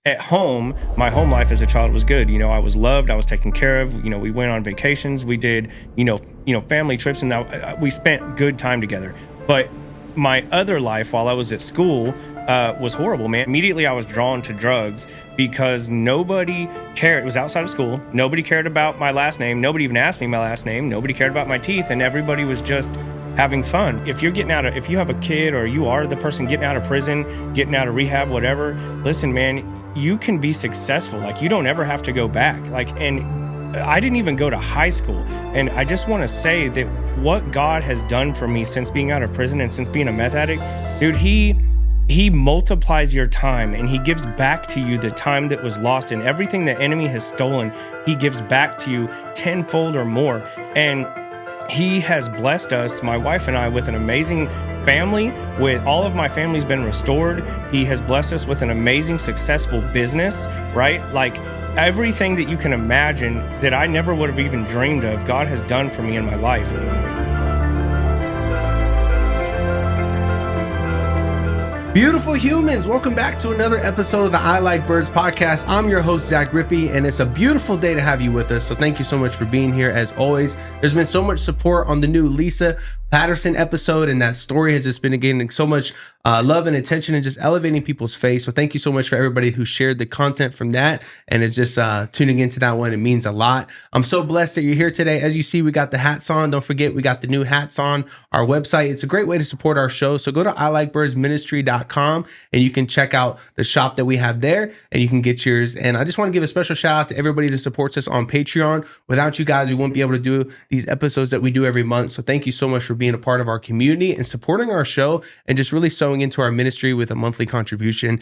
at home, my home life as a child was good. You know, I was loved, I was taken care of. You know, we went on vacations, we did, family trips, and we spent good time together. But my other life while I was at school was horrible, man. Immediately I was drawn to drugs because nobody cared. It was outside of school. Nobody cared about my last name. Nobody even asked me my last name. Nobody cared about my teeth, and everybody was just having fun. If you have a kid, or you are the person getting out of prison, getting out of rehab, whatever, listen, man, you can be successful. Like, you don't ever have to go back. And I didn't even go to high school. And I just want to say that what God has done for me since being out of prison and since being a meth addict, dude, he multiplies your time, and he gives back to you the time that was lost, and everything the enemy has stolen, he gives back to you tenfold or more. And he has blessed us, my wife and I, with an amazing family. With all of my family's been restored. He has blessed us with an amazing, successful business, right? Like, everything that you can imagine that I never would have even dreamed of, God has done for me in my life. Beautiful humans, welcome back to another episode of the I Like Birds podcast. I'm your host, Zach Rippey, and it's a beautiful day to have you with us. So thank you so much for being here. As always, there's been so much support on the new Lisa Patterson episode, and that story has just been getting so much love and attention and just elevating people's faith. So thank you so much for everybody who shared the content from that and is just tuning into that one. It means a lot. I'm so blessed that you're here today. As you see, we got the hats on. Don't forget, we got the new hats on our website. It's a great way to support our show. So go to ilikebirdsministry.com and you can check out the shop that we have there, and you can get yours. And I just want to give a special shout out to everybody that supports us on Patreon. Without you guys, we wouldn't be able to do these episodes that we do every month. So thank you so much for being a part of our community and supporting our show and just really sewing into our ministry with a monthly contribution.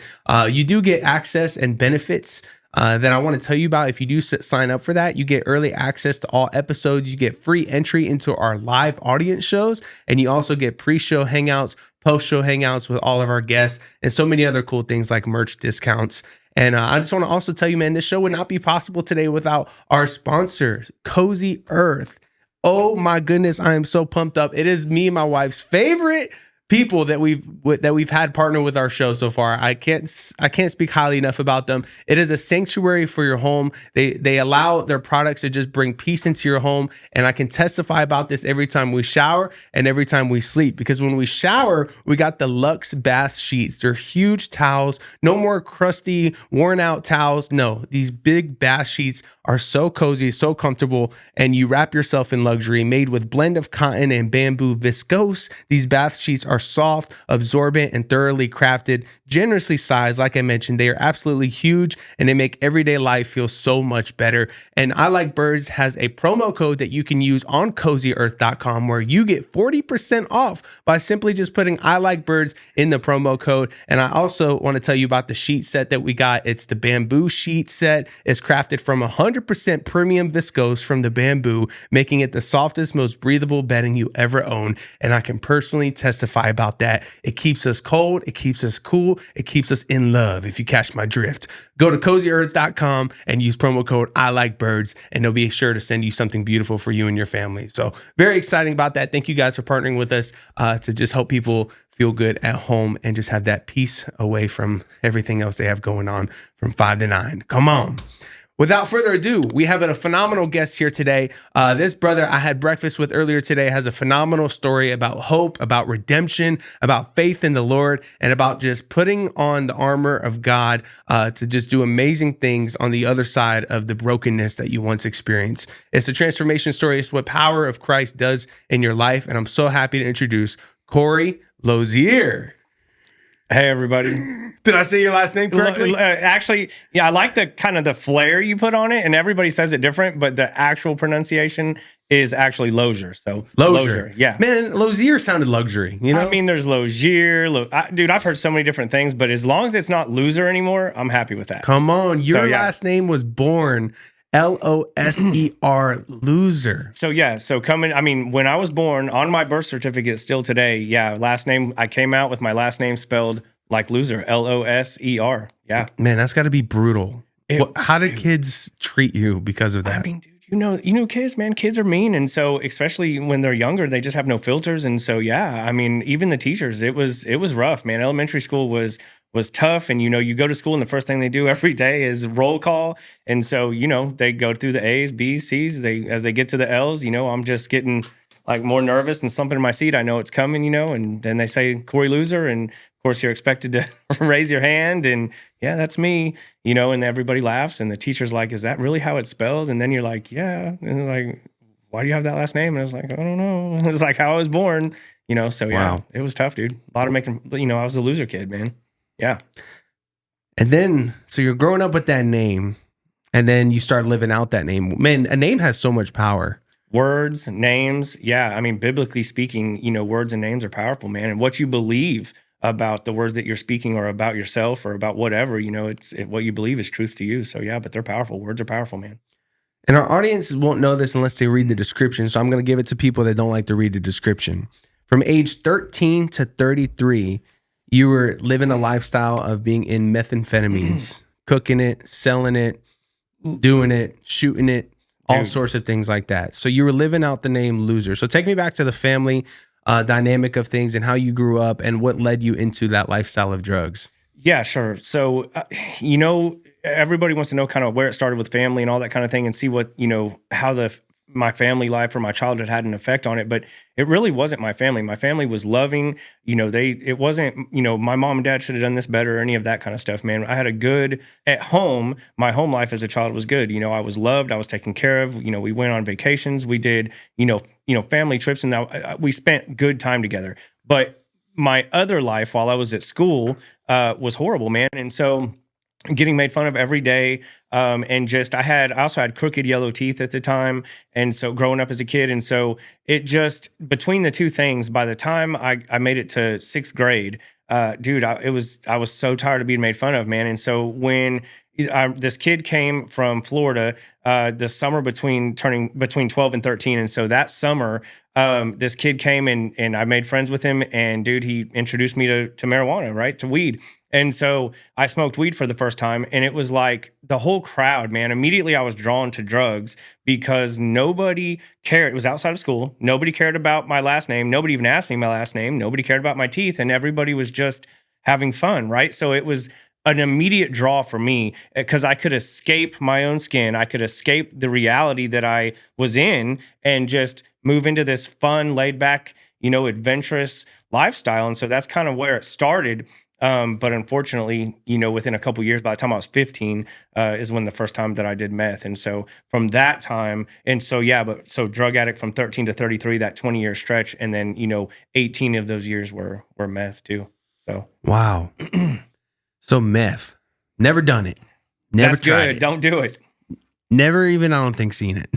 You do get access and benefits that I want to tell you about. If you do sign up for that, you get early access to all episodes. You get free entry into our live audience shows, and you also get pre-show hangouts, post-show hangouts with all of our guests, and so many other cool things like merch discounts. And I just want to also tell you, man, this show would not be possible today without our sponsor, Cozy Earth. Oh my goodness, I am so pumped up. It is me and my wife's favorite people that we've had partner with our show so far. I can't speak highly enough about them. It is a sanctuary for your home. They allow their products to just bring peace into your home, and I can testify about this every time we shower and every time we sleep, because when we shower, we got the Luxe bath sheets. They're huge towels, no more crusty, worn out towels. No, these big bath sheets are so cozy, so comfortable, and you wrap yourself in luxury. Made with blend of cotton and bamboo viscose, these bath sheets are soft, absorbent, and thoroughly crafted, generously sized. Like I mentioned, they are absolutely huge, and they make everyday life feel so much better. And I Like Birds has a promo code that you can use on CozyEarth.com where you get 40% off by simply just putting I Like Birds in the promo code. And I also want to tell you about the sheet set that we got. It's the bamboo sheet set. It's crafted from 100% premium viscose from the bamboo, making it the softest, most breathable bedding you ever own. And I can personally testify about that. It keeps us cold, it keeps us cool, it keeps us in love, if you catch my drift. Go to CozyEarth.com and use promo code I Like Birds, and they'll be sure to send you something beautiful for you and your family. So very exciting about that. Thank you guys for partnering with us to just help people feel good at home and just have that peace away from everything else they have going on from 5 to 9. Come on. Without further ado, we have a phenomenal guest here today. This brother I had breakfast with earlier today has a phenomenal story about hope, about redemption, about faith in the Lord, and about just putting on the armor of God to just do amazing things on the other side of the brokenness that you once experienced. It's a transformation story. It's what power of Christ does in your life. And I'm so happy to introduce Cory Losier. Hey, everybody. Did I say your last name correctly? Actually, yeah, I like the kind of the flair you put on it, and everybody says it different, but the actual pronunciation is actually Losier. So Losier. Yeah. Man, Losier sounded luxury, you know? I mean, there's Losier. Dude, I've heard so many different things, but as long as it's not loser anymore, I'm happy with that. Come on. Your last name was Born. Loser, loser. So when I was born, on my birth certificate still today, last name, I came out with my last name spelled like loser, Loser. Yeah. Man, that's got to be brutal. How did kids treat you because of that? I mean, dude, you know kids, man, kids are mean. And so especially when they're younger, they just have no filters. And so, even the teachers, it was rough, man. Elementary school was was tough. And, you go to school and the first thing they do every day is roll call. And so, they go through the A's, B's, C's. As they get to the L's, I'm just getting like more nervous and something in my seat. I know it's coming, and then they say Cory Losier, and of course you're expected to raise your hand, and yeah, that's me, and everybody laughs, and the teacher's like, is that really how it's spelled? And then you're like, yeah, and it's like, why do you have that last name? And I was like, I don't know. It's like how I was born, so yeah, Wow. It was tough, dude. A lot of making, I was a loser kid, man. Yeah. And then, so you're growing up with that name, and then you start living out that name. Man, a name has so much power. Words, names. Yeah. I mean, biblically speaking, words and names are powerful, man. And what you believe about the words that you're speaking or about yourself or about whatever, what you believe is truth to you. So yeah, but they're powerful. Words are powerful, man. And our audience won't know this unless they read the description. So I'm going to give it to people that don't like to read the description. From age 13 to 33, you were living a lifestyle of being in methamphetamines, cooking it, selling it, doing it, shooting it, all sorts of things like that. So you were living out the name Loser. So take me back to the family dynamic of things and how you grew up and what led you into that lifestyle of drugs. Yeah, sure. So, everybody wants to know kind of where it started with family and all that kind of thing, and see what, how my family life or my childhood had an effect on it. But it really wasn't my family. My family was loving, it wasn't, my mom and dad should have done this better or any of that kind of stuff, man. I had a good at home. My home life as a child was good. I was loved. I was taken care of. We went on vacations. We did, family trips, and we spent good time together. But my other life while I was at school was horrible, man. And so getting made fun of every day. And just, I also had crooked yellow teeth at the time. And so growing up as a kid. And so it just, between the two things, by the time I made it to sixth grade, dude, I was so tired of being made fun of, man. And so when this kid came from Florida, the summer between 12 and 13. And so that summer, this kid came and I made friends with him, and dude, he introduced me to marijuana, right? To weed. And so I smoked weed for the first time, and it was like the whole crowd, man. Immediately I was drawn to drugs because nobody cared. It was outside of school. Nobody cared about my last name. Nobody even asked me my last name. Nobody cared about my teeth, and everybody was just having fun, right? So it was an immediate draw for me because I could escape my own skin. I could escape the reality that I was in and just move into this fun, laid back, adventurous lifestyle. And so that's kind of where it started. But unfortunately, within a couple years, by the time I was 15, is when the first time that I did meth. And so from that time, and so, yeah, so drug addict from 13 to 33, that 20-year stretch. And then, 18 of those years were meth too. So. Wow. So meth, never done it. Never That's tried good. it. Don't do it. Never even, I don't think, seen it.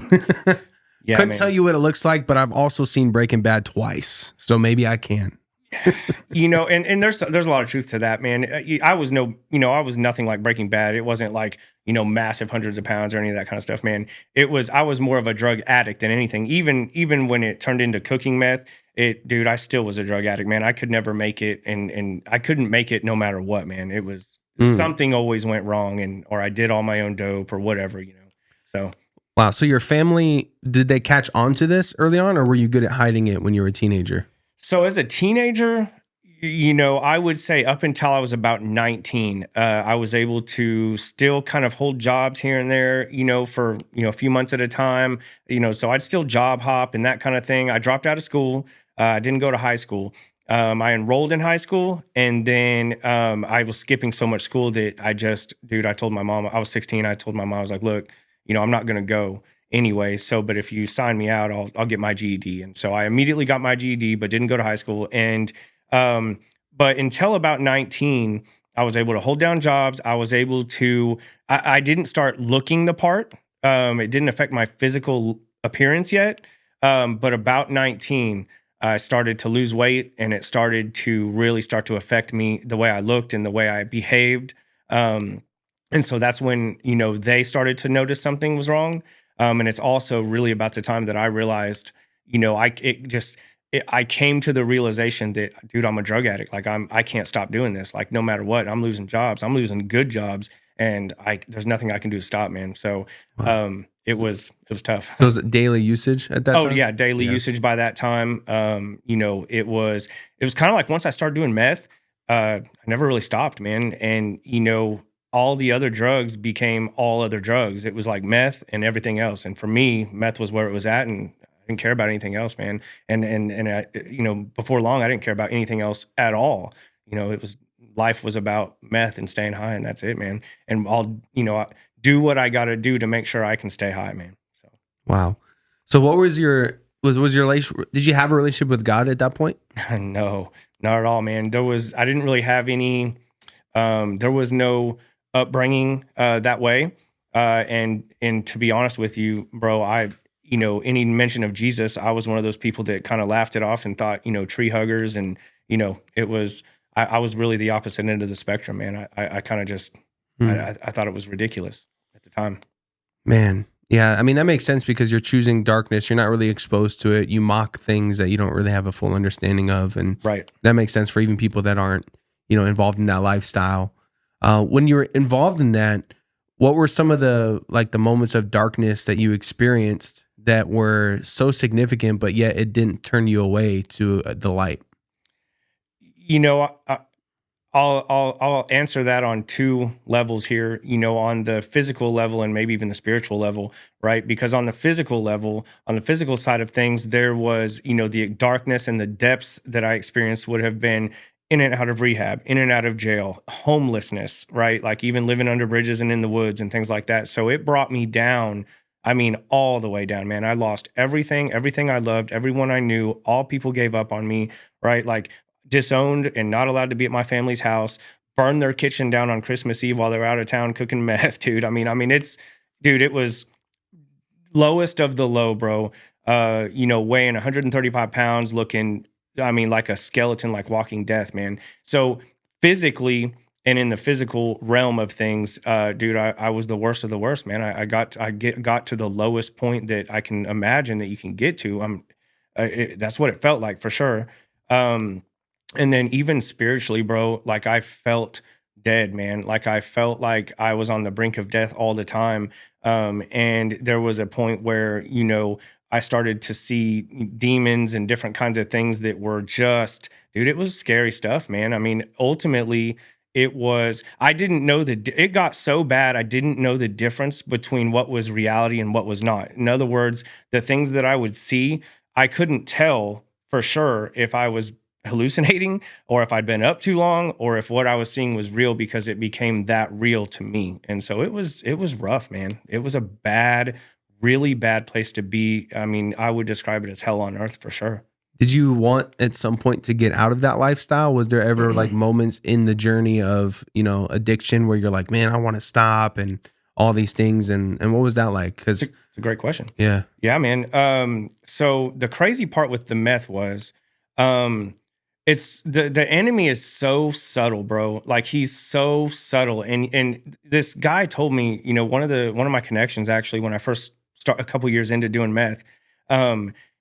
Yeah, Couldn't man. tell you what it looks like, but I've also seen Breaking Bad twice. So maybe I can. And there's a lot of truth to that, man. I was nothing like Breaking Bad. It wasn't like, massive hundreds of pounds or any of that kind of stuff, man. I was more of a drug addict than anything. Even when it turned into cooking meth, dude, I still was a drug addict, man. I could never make it, and I couldn't make it no matter what, man. It was something always went wrong, or I did all my own dope or whatever, So. Wow. So your family, did they catch on to this early on, or were you good at hiding it when you were a teenager? So as a teenager, I would say up until I was about 19, I was able to still kind of hold jobs here and there, for, a few months at a time, so I'd still job hop and that kind of thing. I dropped out of school. I didn't go to high school. I enrolled in high school, and then I was skipping so much school that I told my mom, I was 16. I told my mom, I was like, look, I'm not going to go anyway. So, but if you sign me out, I'll get my GED. And so I immediately got my GED, but didn't go to high school. And, but until about 19, I was able to hold down jobs. I was able to, I didn't start looking the part. It didn't affect my physical appearance yet. But about 19, I started to lose weight, and it started to really start to affect me, the way I looked and the way I behaved. And so that's when, they started to notice something was wrong. And it's also really about the time that I realized, I came to the realization that, dude, I'm a drug addict. Like I can't stop doing this. Like no matter what, I'm losing jobs. I'm losing good jobs, and there's nothing I can do to stop, man. So, it was tough. So was it daily usage at that time? Oh yeah, daily usage by that time. It was kind of like once I started doing meth, I never really stopped, man. And, all the other drugs became all other drugs. It was like meth and everything else. And for me, meth was where it was at. And I didn't care about anything else, man. And I, before long, I didn't care about anything else at all. It was, life was about meth and staying high, and that's it, man. And I'll, do what I got to do to make sure I can stay high, man. So. Wow. So what was your relationship? Did you have a relationship with God at that point? No, not at all, man. I didn't really have any, there was no upbringing that way. And to be honest with you, bro, any mention of Jesus, I was one of those people that kind of laughed it off and thought, tree huggers. And, it was, I was really the opposite end of the spectrum, man. I kind of just, I thought it was ridiculous at the time. Man. Yeah. I mean, that makes sense because you're choosing darkness. You're not really exposed to it. You mock things that you don't really have a full understanding of. And right. That makes sense for even people that aren't, involved in that lifestyle. When you were involved in that, what were some of the moments of darkness that you experienced that were so significant, but yet it didn't turn you away to the light? I'll answer that on two levels here, on the physical level and maybe even the spiritual level, right? Because on the physical level, on the physical side of things, there was, the darkness and the depths that I experienced would have been in and out of rehab, in and out of jail, homelessness, right? Like even living under bridges and in the woods and things like that. So it brought me down. I mean, all the way down, man. I lost everything I loved, everyone I knew, all people gave up on me, right? Like disowned and not allowed to be at my family's house, burned their kitchen down on Christmas Eve while they were out of town cooking meth, dude. It was lowest of the low, bro. Weighing 135 pounds, looking, like a skeleton, like Walking Death, man. So physically and in the physical realm of things, dude, I was the worst of the worst, man. I got to the lowest point that I can imagine that you can get to. That's what it felt like for sure. And then even spiritually, bro, like I felt dead, man. Like I felt like I was on the brink of death all the time. And there was a point where, I started to see demons and different kinds of things that were just, dude, it was scary stuff, man. I mean, ultimately I didn't know it got so bad. I didn't know the difference between what was reality and what was not. In other words, the things that I would see, I couldn't tell for sure if I was hallucinating or if I'd been up too long or if what I was seeing was real, because it became that real to me. And so it was rough, man. It was a really bad place to be. I mean, I would describe it as hell on earth for sure. Did you want at some point to get out of that lifestyle? Was there ever moments in the journey of, addiction where you're like, man, I want to stop and all these things? And what was that like? Because it's a great question. Yeah. Yeah, man. So the crazy part with the meth was, it's the enemy is so subtle, bro. Like he's so subtle. And this guy told me, one of my connections actually, when I first started a couple years into doing meth,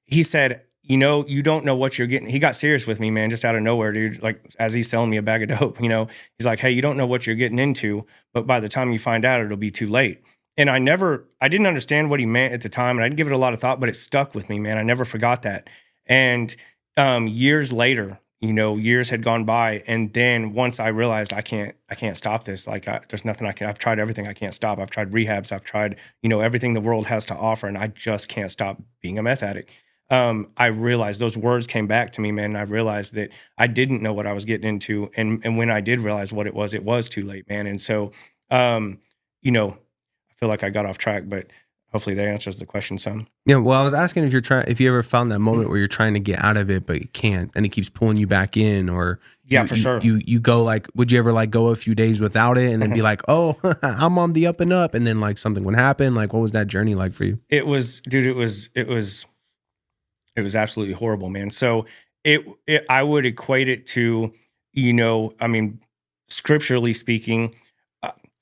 he said, you don't know what you're getting. He got serious with me, man, just out of nowhere, dude. Like as he's selling me a bag of dope, he's like, hey, you don't know what you're getting into, but by the time you find out, it'll be too late. And I didn't understand what he meant at the time, and I didn't give it a lot of thought, but it stuck with me, man. I never forgot that. And years later, years had gone by, and then once I realized I can't stop this. Like there's nothing I've tried everything, I can't stop. I've tried rehabs, I've tried, everything the world has to offer, and I just can't stop being a meth addict. I realized those words came back to me, man. And I realized that I didn't know what I was getting into, and when I did realize what it was too late, man. And so, I feel like I got off track, but hopefully that answers the question some. Yeah, well, I was asking if you ever found that moment where you're trying to get out of it, but you can't, and it keeps pulling you back in, or for sure. You go would you ever go a few days without it and then be like, oh, I'm on the up and up, and then something would happen? What was that journey like for you? It was, dude, it was absolutely horrible, man. So I would equate it to, scripturally speaking,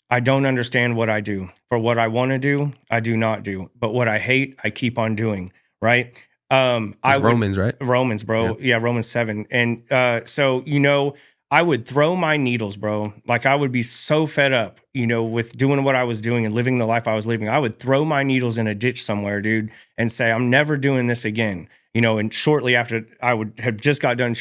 I don't understand what I do. For what I want to do, I do not do. But what I hate, I keep on doing, right? Romans, right? Romans, bro. Yeah, Romans 7. And so, I would throw my needles, bro. Like I would be so fed up, with doing what I was doing and living the life I was living. I would throw my needles in a ditch somewhere, dude, and say, I'm never doing this again. And shortly after, I would have just got done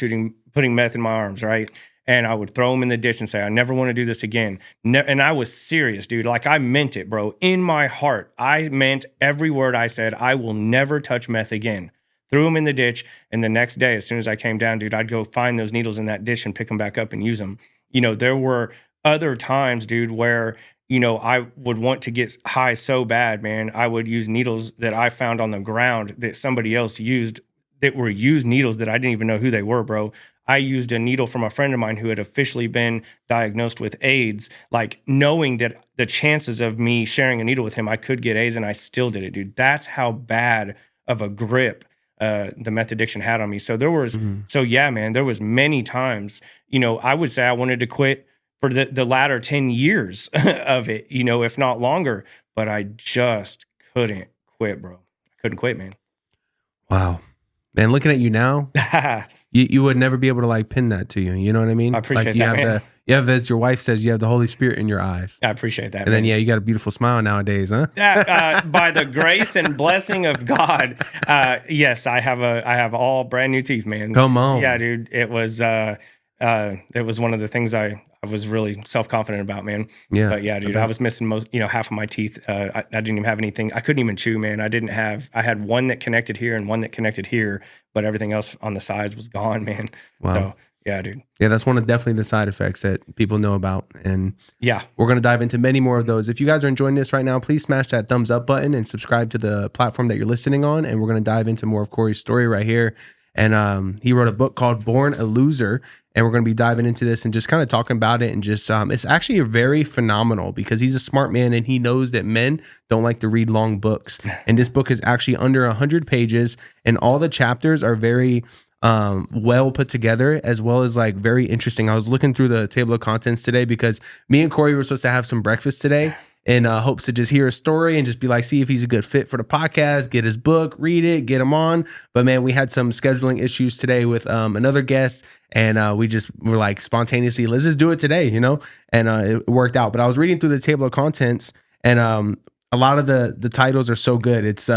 putting meth in my arms, right? and I would throw them in the ditch and say, I never want to do this again. And I was serious, dude. Like, I meant it, bro. In my heart, I meant every word I said. I will never touch meth again. Threw them in the ditch, and the next day, as soon as I came down, dude, I'd go find those needles in that ditch and pick them back up and use them. You know, there were other times, dude, where, you know, I would want to get high so bad, man. I would use needles that I found on the ground that somebody else used, that were used needles that I didn't even know who they were, bro. I used a needle from a friend of mine who had officially been diagnosed with AIDS, like knowing that the chances of me sharing a needle with him, I could get AIDS, and I still did it, dude. That's how bad of a grip the meth addiction had on me. So there was, so yeah, man, there was many times, you know, I would say I wanted to quit for the latter 10 years of it, you know, if not longer, but I just couldn't quit, bro. I couldn't quit, man. Wow. Man, looking at you now, you would never be able to like pin that to you. You know what I mean? I appreciate like that, man. You have, as your wife says, you have the Holy Spirit in your eyes. I appreciate that, and man. Then, yeah, you got a beautiful smile nowadays, huh? By the grace and blessing of God, yes, I have all brand new teeth, man. Come on. Yeah, dude. It was one of the things I was really self-confident about, man. Yeah. But yeah, dude, I was missing half of my teeth. I didn't even have anything. I couldn't even chew, man. I had one that connected here and one that connected here, but everything else on the sides was gone, man. Wow. So, yeah, dude. Yeah, that's one of definitely the side effects that people know about. And yeah, we're going to dive into many more of those. If you guys are enjoying this right now, please smash that thumbs up button and subscribe to the platform that you're listening on. And we're going to dive into more of Cory's story right here. And he wrote a book called Born a Loser. And we're going to be diving into this and just kind of talking about it. And just, it's actually very phenomenal because he's a smart man and he knows that men don't like to read long books. And this book is actually under 100 pages and all the chapters are very well put together, as well as like very interesting. I was looking through the table of contents today because me and Cory were supposed to have some breakfast today in hopes to just hear a story and just be like, see if he's a good fit for the podcast, get his book, read it, get him on. But man, we had some scheduling issues today with another guest, and we just were like spontaneously, let's just do it today, you know? And it worked out. But I was reading through the table of contents, and a lot of the titles are so good. It's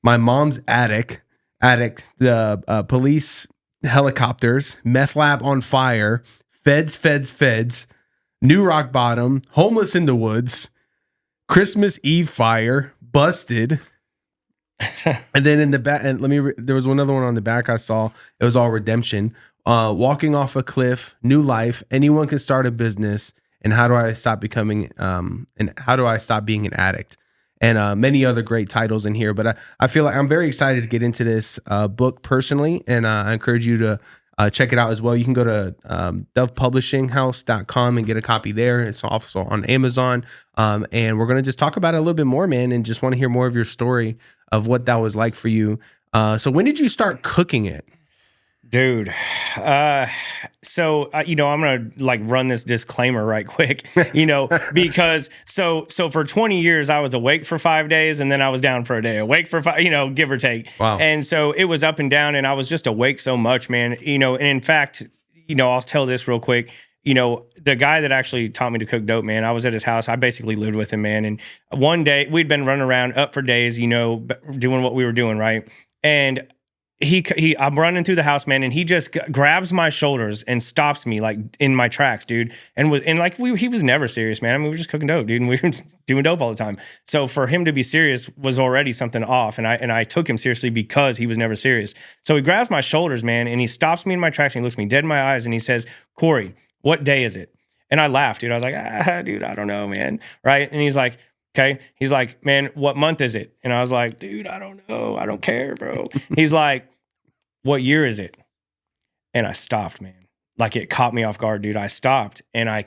My Mom's Addict, the police helicopters, meth lab on fire, feds, new rock bottom, homeless in the woods, Christmas Eve fire, busted. And then in the back, and there was another one on the back I saw. It was all redemption, walking off a cliff, new life, anyone can start a business, and how do I stop becoming and how do I stop being an addict? And many other great titles in here. But I feel like I'm very excited to get into this book personally, and I encourage you to check it out as well. You can go to dovepublishinghouse.com and get a copy there. It's also on Amazon. And we're going to just talk about it a little bit more, man, and just want to hear more of your story of what that was like for you. So when did you start cooking it? Dude, so I'm gonna like run this disclaimer right quick, because so for 20 years I was awake for 5 days and then I was down for a day, awake for 5, give or take. Wow. And so it was up and down, and I was just awake so much, man. And in fact, I'll tell this real quick. The guy that actually taught me to cook dope, man, I was at his house. I basically lived with him, man. And one day we'd been running around up for days, doing what we were doing, right? And I'm running through the house, man, and he just grabs my shoulders and stops me like in my tracks, dude. And he was never serious, man. I mean, we were just cooking dope, dude, and we were doing dope all the time. So for him to be serious was already something off, and I took him seriously because he was never serious. So he grabs my shoulders, man, and he stops me in my tracks and he looks me dead in my eyes and he says, "Cory, what day is it?" And I laughed, dude. I was like, dude, I don't know, man. Right? And he's like, okay. He's like, "Man, what month is it?" And I was like, "Dude, I don't know. I don't care, bro." He's like, "What year is it?" And I stopped, man. Like, it caught me off guard, dude. I stopped and I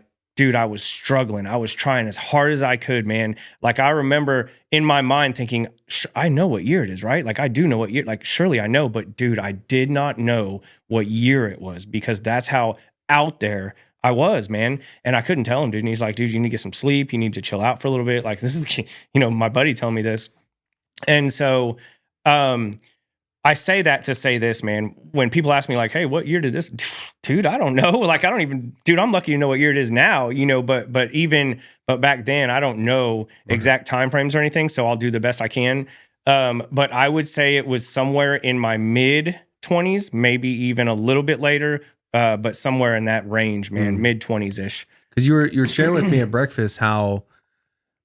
was struggling. I was trying as hard as I could, man. Like, I remember in my mind thinking, I know what year it is, right? Like, I do know what year, like, surely I know, but dude, I did not know what year it was because that's how out there I was, man. And I couldn't tell him, dude. And he's like, "Dude, you need to get some sleep. You need to chill out for a little bit." Like, this is, my buddy telling me this. And so, I say that to say this, man. When people ask me like, "Hey, what year did this?" Dude, I don't know. Like, I don't even, dude, I'm lucky to know what year it is now, but back then I don't know exact time frames or anything. So I'll do the best I can. But I would say it was somewhere in my mid 20s, maybe even a little bit later, but somewhere in that range, man, mid-20s ish. Because you were sharing with me at breakfast how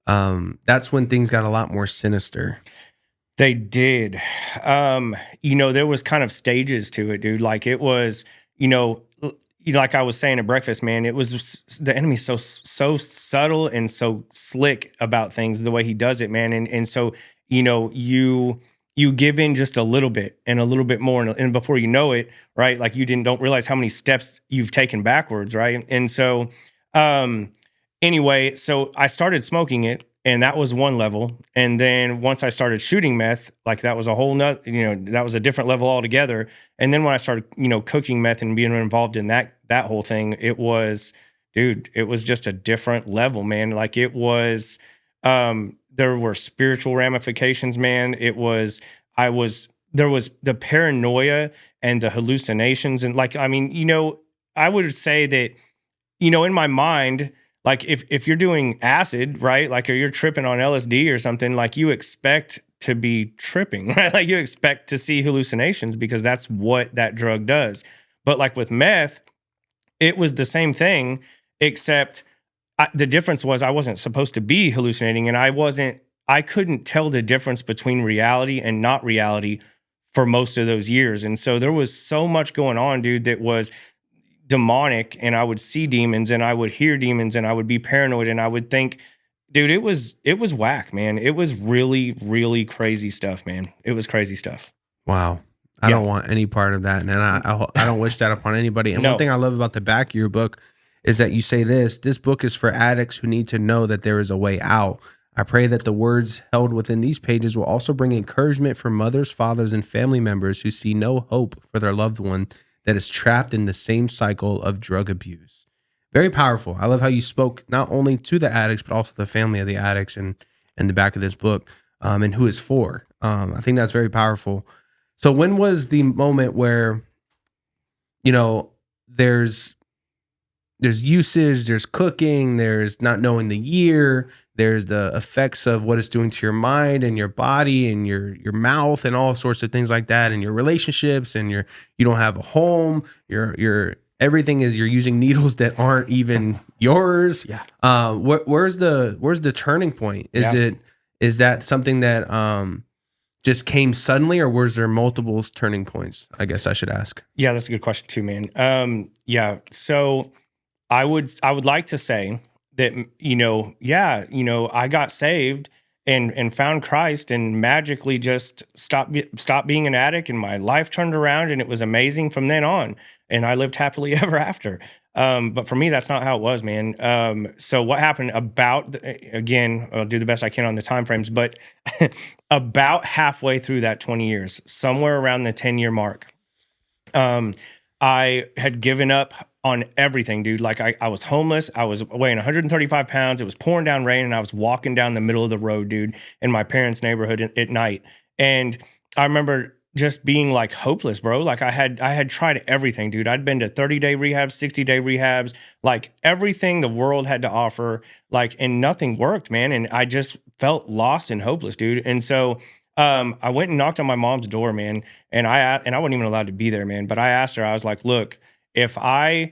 that's when things got a lot more sinister. They did. There was kind of stages to it, dude. Like it was, like I was saying at breakfast, man, it was the enemy's so subtle and so slick about things, the way he does it, man. And so, you give in just a little bit and a little bit more. And before you know it, right, like you don't realize how many steps you've taken backwards, right? And so, anyway, so I started smoking it, and that was one level. And then once I started shooting meth, like that was a whole nother, that was a different level altogether. And then when I started, cooking meth and being involved in that whole thing, it was just a different level, man. Like it was, there were spiritual ramifications, man. There was the paranoia and the hallucinations. And like, I would say that, in my mind, like if you're doing acid, right? Like, or you're tripping on LSD or something, like you expect to be tripping, right? Like you expect to see hallucinations because that's what that drug does. But like with meth, it was the same thing, except the difference was I wasn't supposed to be hallucinating, and I couldn't tell the difference between reality and not reality for most of those years. And so there was so much going on, dude, that was demonic, and I would see demons and I would hear demons and I would be paranoid and I would think, dude, it was whack, man. It was really, really crazy stuff, man. It was crazy stuff. Wow. I don't want any part of that. And I don't wish that upon anybody. And one thing I love about the back of your book is that you say this book is for addicts who need to know that there is a way out. I pray that the words held within these pages will also bring encouragement for mothers, fathers, and family members who see no hope for their loved one that is trapped in the same cycle of drug abuse. Very powerful. I love how you spoke not only to the addicts, but also the family of the addicts in the back of this book, and who it's for. I think that's very powerful. So when was the moment where, there's usage, there's cooking, there's not knowing the year, there's the effects of what it's doing to your mind and your body and your mouth and all sorts of things like that, and your relationships, and you don't have a home, you're everything is you're using needles that aren't even yours. Yeah. Where's the turning point? Is that something that just came suddenly, or was there multiple turning points? I guess I should ask. Yeah, that's a good question too, man. So I would like to say that, I got saved and found Christ and magically just stopped being an addict, and my life turned around and it was amazing from then on. And I lived happily ever after. But for me, that's not how it was, man. So what happened again, I'll do the best I can on the time frames, but about halfway through that 20 years, somewhere around the 10-year mark, I had given up on everything, dude. Like I was homeless. I was weighing 135 pounds. It was pouring down rain, and I was walking down the middle of the road, dude, in my parents' neighborhood at night. And I remember just being like hopeless, bro. Like I had tried everything, dude. I'd been to 30-day rehabs, 60-day rehabs, like everything the world had to offer, like, and nothing worked, man. And I just felt lost and hopeless, dude. And so I went and knocked on my mom's door, man. And I wasn't even allowed to be there, man. But I asked her, I was like, look, if I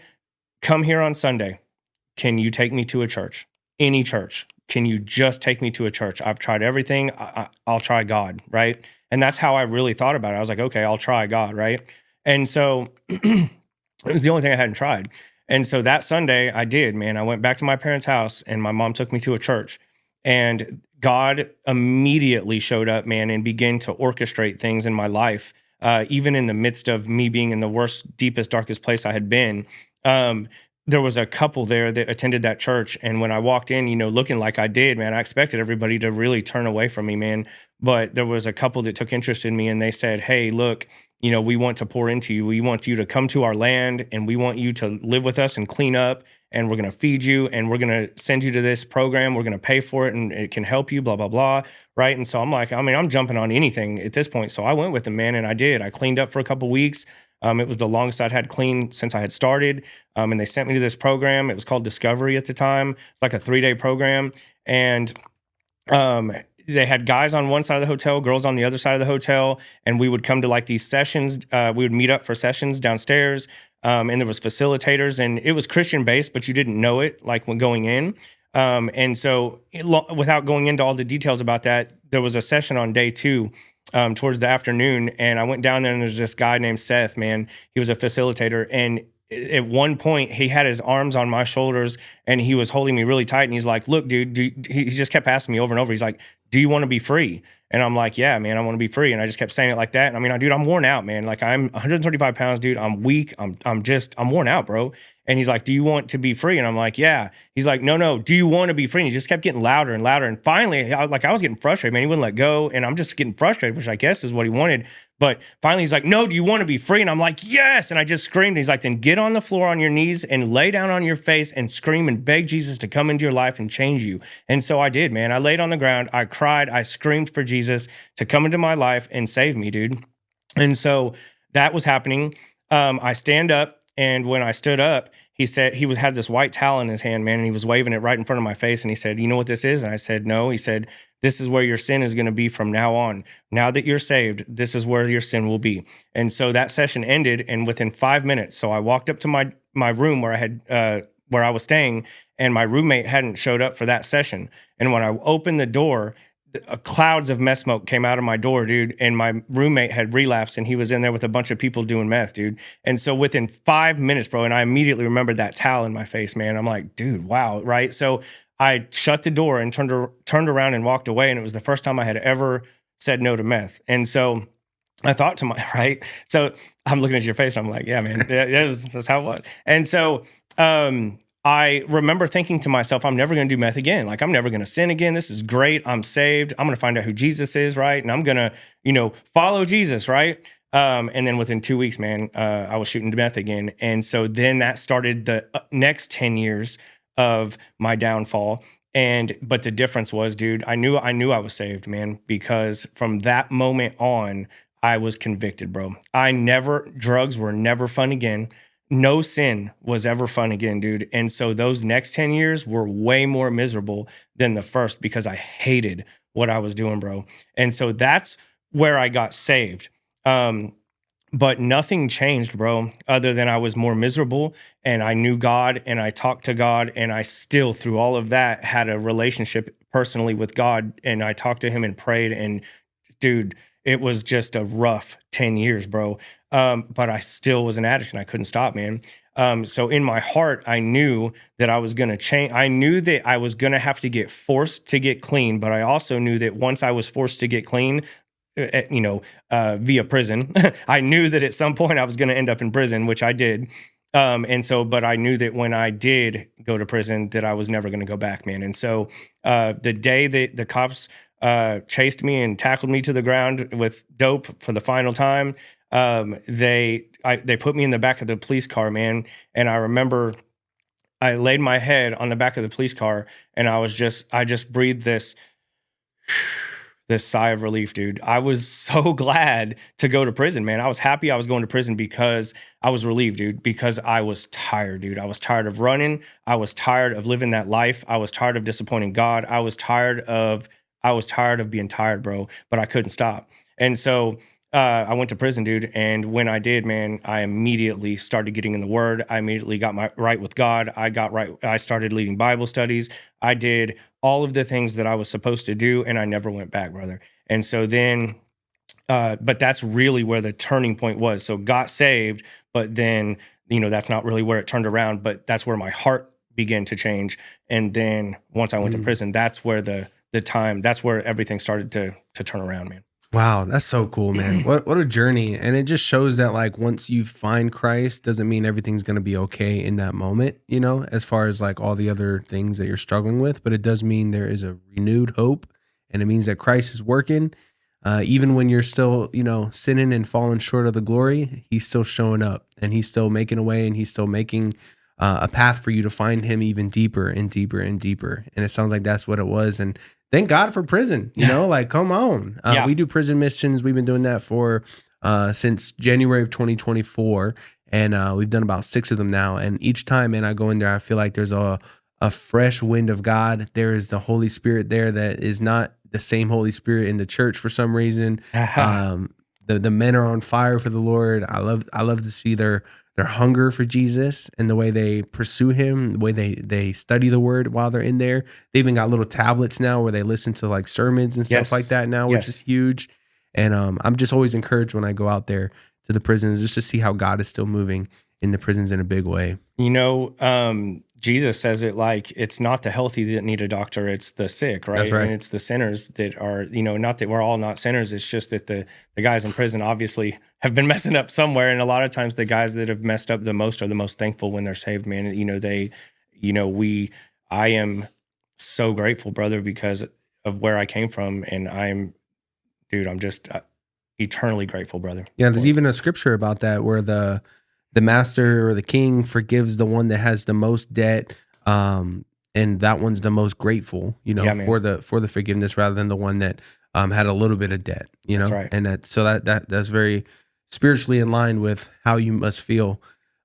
come here on Sunday, can you take me to a church? Any church? Can you just take me to a church? I've tried everything. I'll try God, right? And that's how I really thought about it. I was like, okay, I'll try God, right? And so it was the only thing I hadn't tried. And so that Sunday I did, man. I went back to my parents' house and my mom took me to a church. And God immediately showed up, man, and began to orchestrate things in my life. Even in the midst of me being in the worst, deepest, darkest place I had been, there was a couple there that attended that church. And when I walked in, looking like I did, man, I expected everybody to really turn away from me, man. But there was a couple that took interest in me, and they said, hey, look, we want to pour into you. We want you to come to our land, and we want you to live with us and clean up, and we're going to feed you, and we're going to send you to this program. We're going to pay for it, and it can help you, blah, blah, blah, right? And so I'm like, I'm jumping on anything at this point. So I went with them, man, and I did. I cleaned up for a couple weeks. It was the longest I'd had clean since I had started. And they sent me to this program. It was called Discovery at the time. It's like a 3-day program. And they had guys on one side of the hotel, girls on the other side of the hotel. And we would come to like these sessions. We would meet up for sessions downstairs. and there was facilitators, and it was Christian based, but you didn't know it like when going in. And so without going into all the details about that, there was a session on day 2 towards the afternoon, and I went down there, and there's this guy named Seth, man. He was a facilitator, and at one point he had his arms on my shoulders and he was holding me really tight, and he's like, look, dude, he just kept asking me over and over. He's like, do you want to be free? And I'm like, yeah, man, I want to be free. And I just kept saying it like that. And I mean, dude, I'm worn out, man. Like, I'm 135 pounds, dude. I'm weak. I'm worn out, bro. And he's like, do you want to be free? And I'm like, yeah. He's like, no, do you want to be free? And he just kept getting louder and louder. And finally, I was getting frustrated, man. He wouldn't let go. And I'm just getting frustrated, which I guess is what he wanted. But finally, he's like, no, do you want to be free? And I'm like, yes. And I just screamed. He's like, then get on the floor on your knees and lay down on your face and scream and beg Jesus to come into your life and change you. And so I did, man. I laid on the ground. I cried. I screamed for Jesus to come into my life and save me, dude. And so that was happening. I stand up. And when I stood up, he said he had this white towel in his hand, man, and he was waving it right in front of my face. And he said, you know what this is? And I said, no. He said, this is where your sin is going to be from now on. Now that you're saved, this is where your sin will be. And so that session ended, and within 5 minutes, so I walked up to my room where I was staying, and my roommate hadn't showed up for that session. And when I opened the door, clouds of meth smoke came out of my door, dude. And my roommate had relapsed, and he was in there with a bunch of people doing meth, dude. And so within 5 minutes, bro, and I immediately remembered that towel in my face, man. I'm like, dude, wow, right? So I shut the door and turned around and walked away. And it was the first time I had ever said no to meth. And so I thought to right? So I'm looking at your face, and I'm like, yeah, man, that's how it was. And so I remember thinking to myself, I'm never going to do meth again. Like, I'm never going to sin again. This is great. I'm saved. I'm going to find out who Jesus is, right? And I'm going to, follow Jesus, right? And then within 2 weeks, man, I was shooting meth again. And so then that started the next 10 years of my downfall. But the difference was, dude, I knew I was saved, man, because from that moment on, I was convicted, bro. Drugs were never fun again. No sin was ever fun again, dude. And so those next 10 years were way more miserable than the first because I hated what I was doing, bro. And so that's where I got saved. But nothing changed, bro, other than I was more miserable, and I knew God, and I talked to God, and I still, through all of that, had a relationship personally with God, and I talked to him and prayed, and dude, it was just a rough 10 years, bro. But I still was an addict, and I couldn't stop, man. So in my heart, I knew that I was going to change. I knew that I was going to have to get forced to get clean, but I also knew that once I was forced to get clean, via prison, I knew that at some point I was going to end up in prison, which I did. But I knew that when I did go to prison, that I was never going to go back, man. And so the day that the cops chased me and tackled me to the ground with dope for the final time, they put me in the back of the police car, man. And I remember I laid my head on the back of the police car, and I just breathed this sigh of relief, dude. I was so glad to go to prison, man. I was happy I was going to prison because I was relieved, dude, because I was tired, dude. I was tired of running. I was tired of living that life. I was tired of disappointing God. I was tired of being tired, bro, but I couldn't stop. And so I went to prison, dude. And when I did, man, I immediately started getting in the Word. I immediately got right with God. I started leading Bible studies. I did all of the things that I was supposed to do, and I never went back, brother. And so then, but that's really where the turning point was. So got saved, but then, that's not really where it turned around, but that's where my heart began to change. And then once I went to prison, that's where that's where everything started to turn around, man. Wow, that's so cool, man. What a journey. And it just shows that, like, once you find Christ, doesn't mean everything's going to be okay in that moment, as far as like all the other things that you're struggling with, but it does mean there is a renewed hope, and it means that Christ is working. Even when you're still, sinning and falling short of the glory, he's still showing up, and he's still making a way, and he's still making a path for you to find him even deeper and deeper and deeper. And it sounds like that's what it was. And thank God for prison, like, come on. We do prison missions. We've been doing that for since January of 2024. And we've done about 6 of them now. And each time, man, I go in there, I feel like there's a fresh wind of God. There is the Holy Spirit there that is not the same Holy Spirit in the church for some reason. The men are on fire for the Lord. I love to see their their hunger for Jesus and the way they pursue him, the way they study the word while they're in there. They even got little tablets now where they listen to like sermons and stuff like that now, which is huge. And I'm just always encouraged when I go out there to the prisons just to see how God is still moving in the prisons in a big way. Jesus says it like it's not the healthy that need a doctor, it's the sick, right? That's right. And it's the sinners that are, not that we're all not sinners. It's just that the guys in prison obviously have been messing up somewhere. And a lot of times the guys that have messed up the most are the most thankful when they're saved, man. I am so grateful, brother, because of where I came from. And I'm just eternally grateful, brother. Yeah, there's even a scripture about that where the master or the king forgives the one that has the most debt, and that one's the most grateful, for the forgiveness rather than the one that had a little bit of debt, That's right. And that's very spiritually in line with how you must feel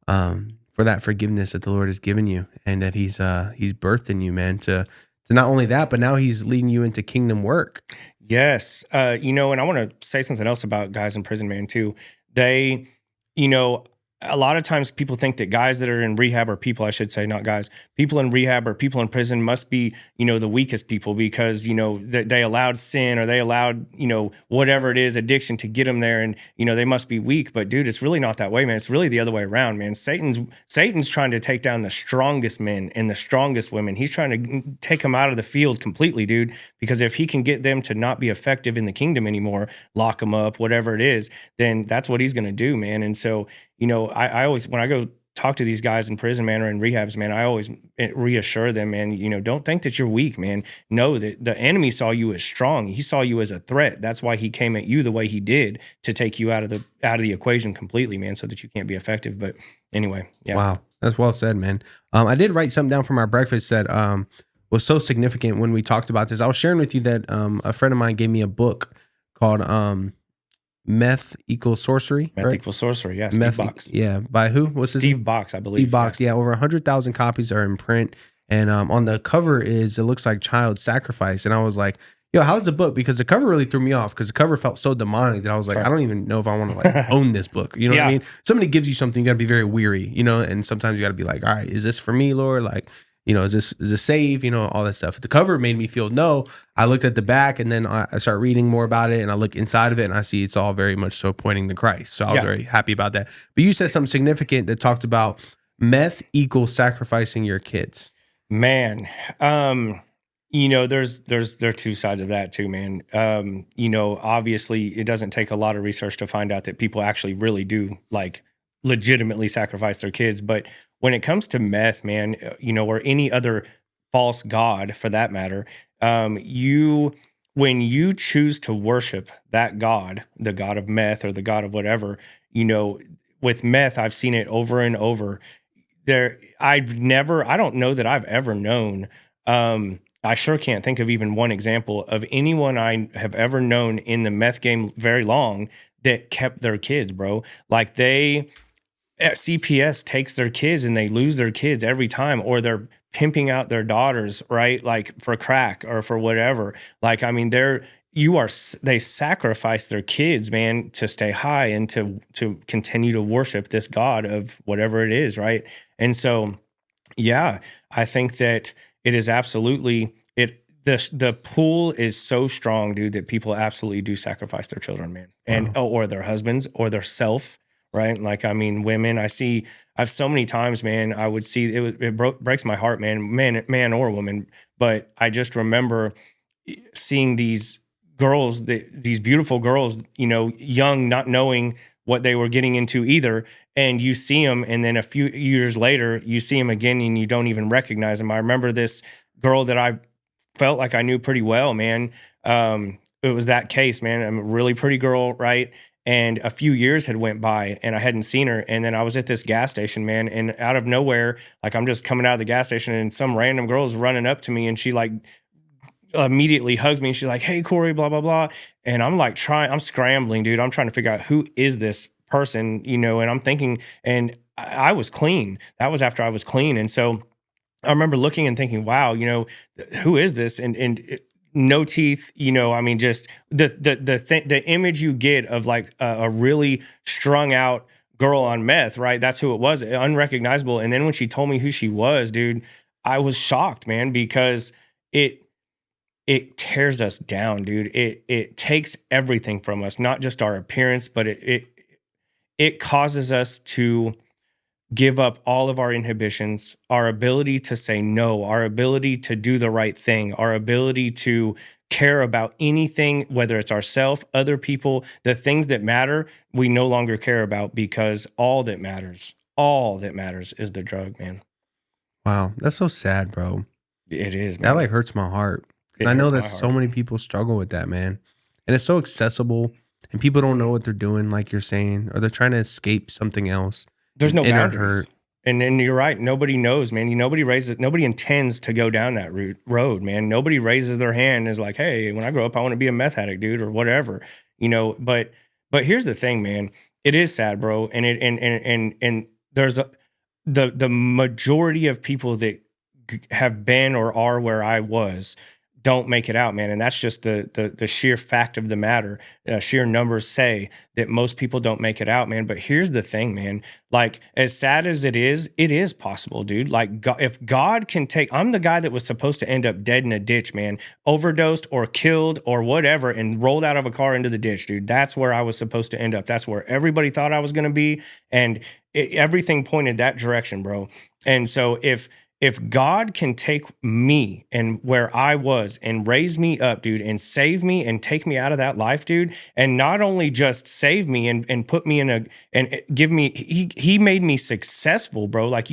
for that forgiveness that the Lord has given you, and that he's birthed in you, man, to not only that, but now he's leading you into kingdom work. Yes. And I want to say something else about guys in prison, man, too. They, a lot of times people think that guys that are in rehab, or people, I should say, not guys, people in rehab or people in prison must be, the weakest people because, they allowed sin, or they allowed, whatever it is, addiction, to get them there. And, they must be weak. But dude, it's really not that way, man. It's really the other way around, man. Satan's trying to take down the strongest men and the strongest women. He's trying to take them out of the field completely, dude, because if he can get them to not be effective in the kingdom anymore, lock them up, whatever it is, then that's what he's going to do, man. And so, I always, when I go talk to these guys in prison, man, or in rehabs, man, I always reassure them, man, don't think that you're weak, man. Know that the enemy saw you as strong. He saw you as a threat. That's why he came at you the way he did, to take you out of the equation completely, man, so that you can't be effective. But anyway, yeah. Wow. That's well said, man. I did write something down from our breakfast that was so significant when we talked about this. I was sharing with you that a friend of mine gave me a book called Meth Equals Sorcery. Meth Equals Sorcery, yeah. Steve Box. Yeah, by who? What's his Steve name? Box, I believe. Steve Box, yeah. Over 100,000 copies are in print. And on the cover it looks like child sacrifice. And I was like, yo, how's the book? Because the cover really threw me off, because the cover felt so demonic that I was like, I don't even know if I want to like own this book. You know what I mean? Somebody gives you something, you got to be very weary, and sometimes you got to be like, all right, is this for me, Lord? Like, is this safe? All that stuff. The cover made me feel no. I looked at the back, and then I start reading more about it, and I look inside of it, and I see it's all very much so pointing to Christ. So I was very happy about that. But you said something significant that talked about meth equals sacrificing your kids. Man, there are two sides of that too, man. Obviously it doesn't take a lot of research to find out that people actually really do like legitimately sacrifice their kids. But when it comes to meth, man, or any other false god for that matter, when you choose to worship that god, the god of meth or the god of whatever, with meth, I've seen it over and over. I don't know that I've ever known, I sure can't think of even one example of anyone I have ever known in the meth game very long that kept their kids, bro. Like CPS takes their kids and they lose their kids every time, or they're pimping out their daughters, right? Like for crack or for whatever. Like, I mean, they sacrifice their kids, man, to stay high and to continue to worship this God of whatever it is, right? And so, yeah, I think that it is absolutely the pull is so strong, dude, that people absolutely do sacrifice their children, man, and or their husbands or their self, right? Like, I mean, women. I've so many times, man. I would see it breaks my heart, man or woman. But I just remember seeing these girls, these beautiful girls, young, not knowing what they were getting into either. And you see them, and then a few years later, you see them again, and you don't even recognize them. I remember this girl that I felt like I knew pretty well, man. It was that case, man. I'm a really pretty girl, right? And a few years had went by, and I hadn't seen her. And then I was at this gas station, man, and out of nowhere, like I'm just coming out of the gas station, and some random girl's running up to me, and she like immediately hugs me, and she's like, "Hey, Cory, blah blah blah." And I'm like I'm scrambling, dude. I'm trying to figure out who is this person, and I'm thinking, and I was clean. That was after I was clean, and so I remember looking and thinking, "Wow, who is this?" And no teeth, I mean, just the image you get of like a really strung out girl on meth, right? That's who it was, unrecognizable. And then when she told me who she was, dude, I was shocked, man, because it tears us down, dude. It takes everything from us, not just our appearance, but it causes us to give up all of our inhibitions, our ability to say no, our ability to do the right thing, our ability to care about anything, whether it's ourselves, other people, the things that matter, we no longer care about, because all that matters is the drug, man. Wow. That's so sad, bro. It is, That man. like hurts my heart. I know that so many people struggle with that, man. And it's so accessible, and people don't know what they're doing, like you're saying, or they're trying to escape something else. There's no boundaries. And then you're right. Nobody knows, man. Nobody intends to go down that road, man. Nobody raises their hand and is like, hey, when I grow up, I want to be a meth addict, dude, or whatever, but here's the thing, man. It is sad, bro. And there's the majority of people that have been or are where I was don't make it out, man. And that's just the sheer fact of the matter. Sheer numbers say that most people don't make it out, man. But here's the thing, man. Like, as sad as it is possible, dude. Like, God, if God can take, I'm the guy that was supposed to end up dead in a ditch, man, overdosed or killed or whatever, and rolled out of a car into the ditch, dude. That's where I was supposed to end up. That's where everybody thought I was going to be. And everything pointed that direction, bro. And so if God can take me and where I was and raise me up, dude, and save me and take me out of that life, dude, and not only just save me and put me and give me, he made me successful, bro. Like,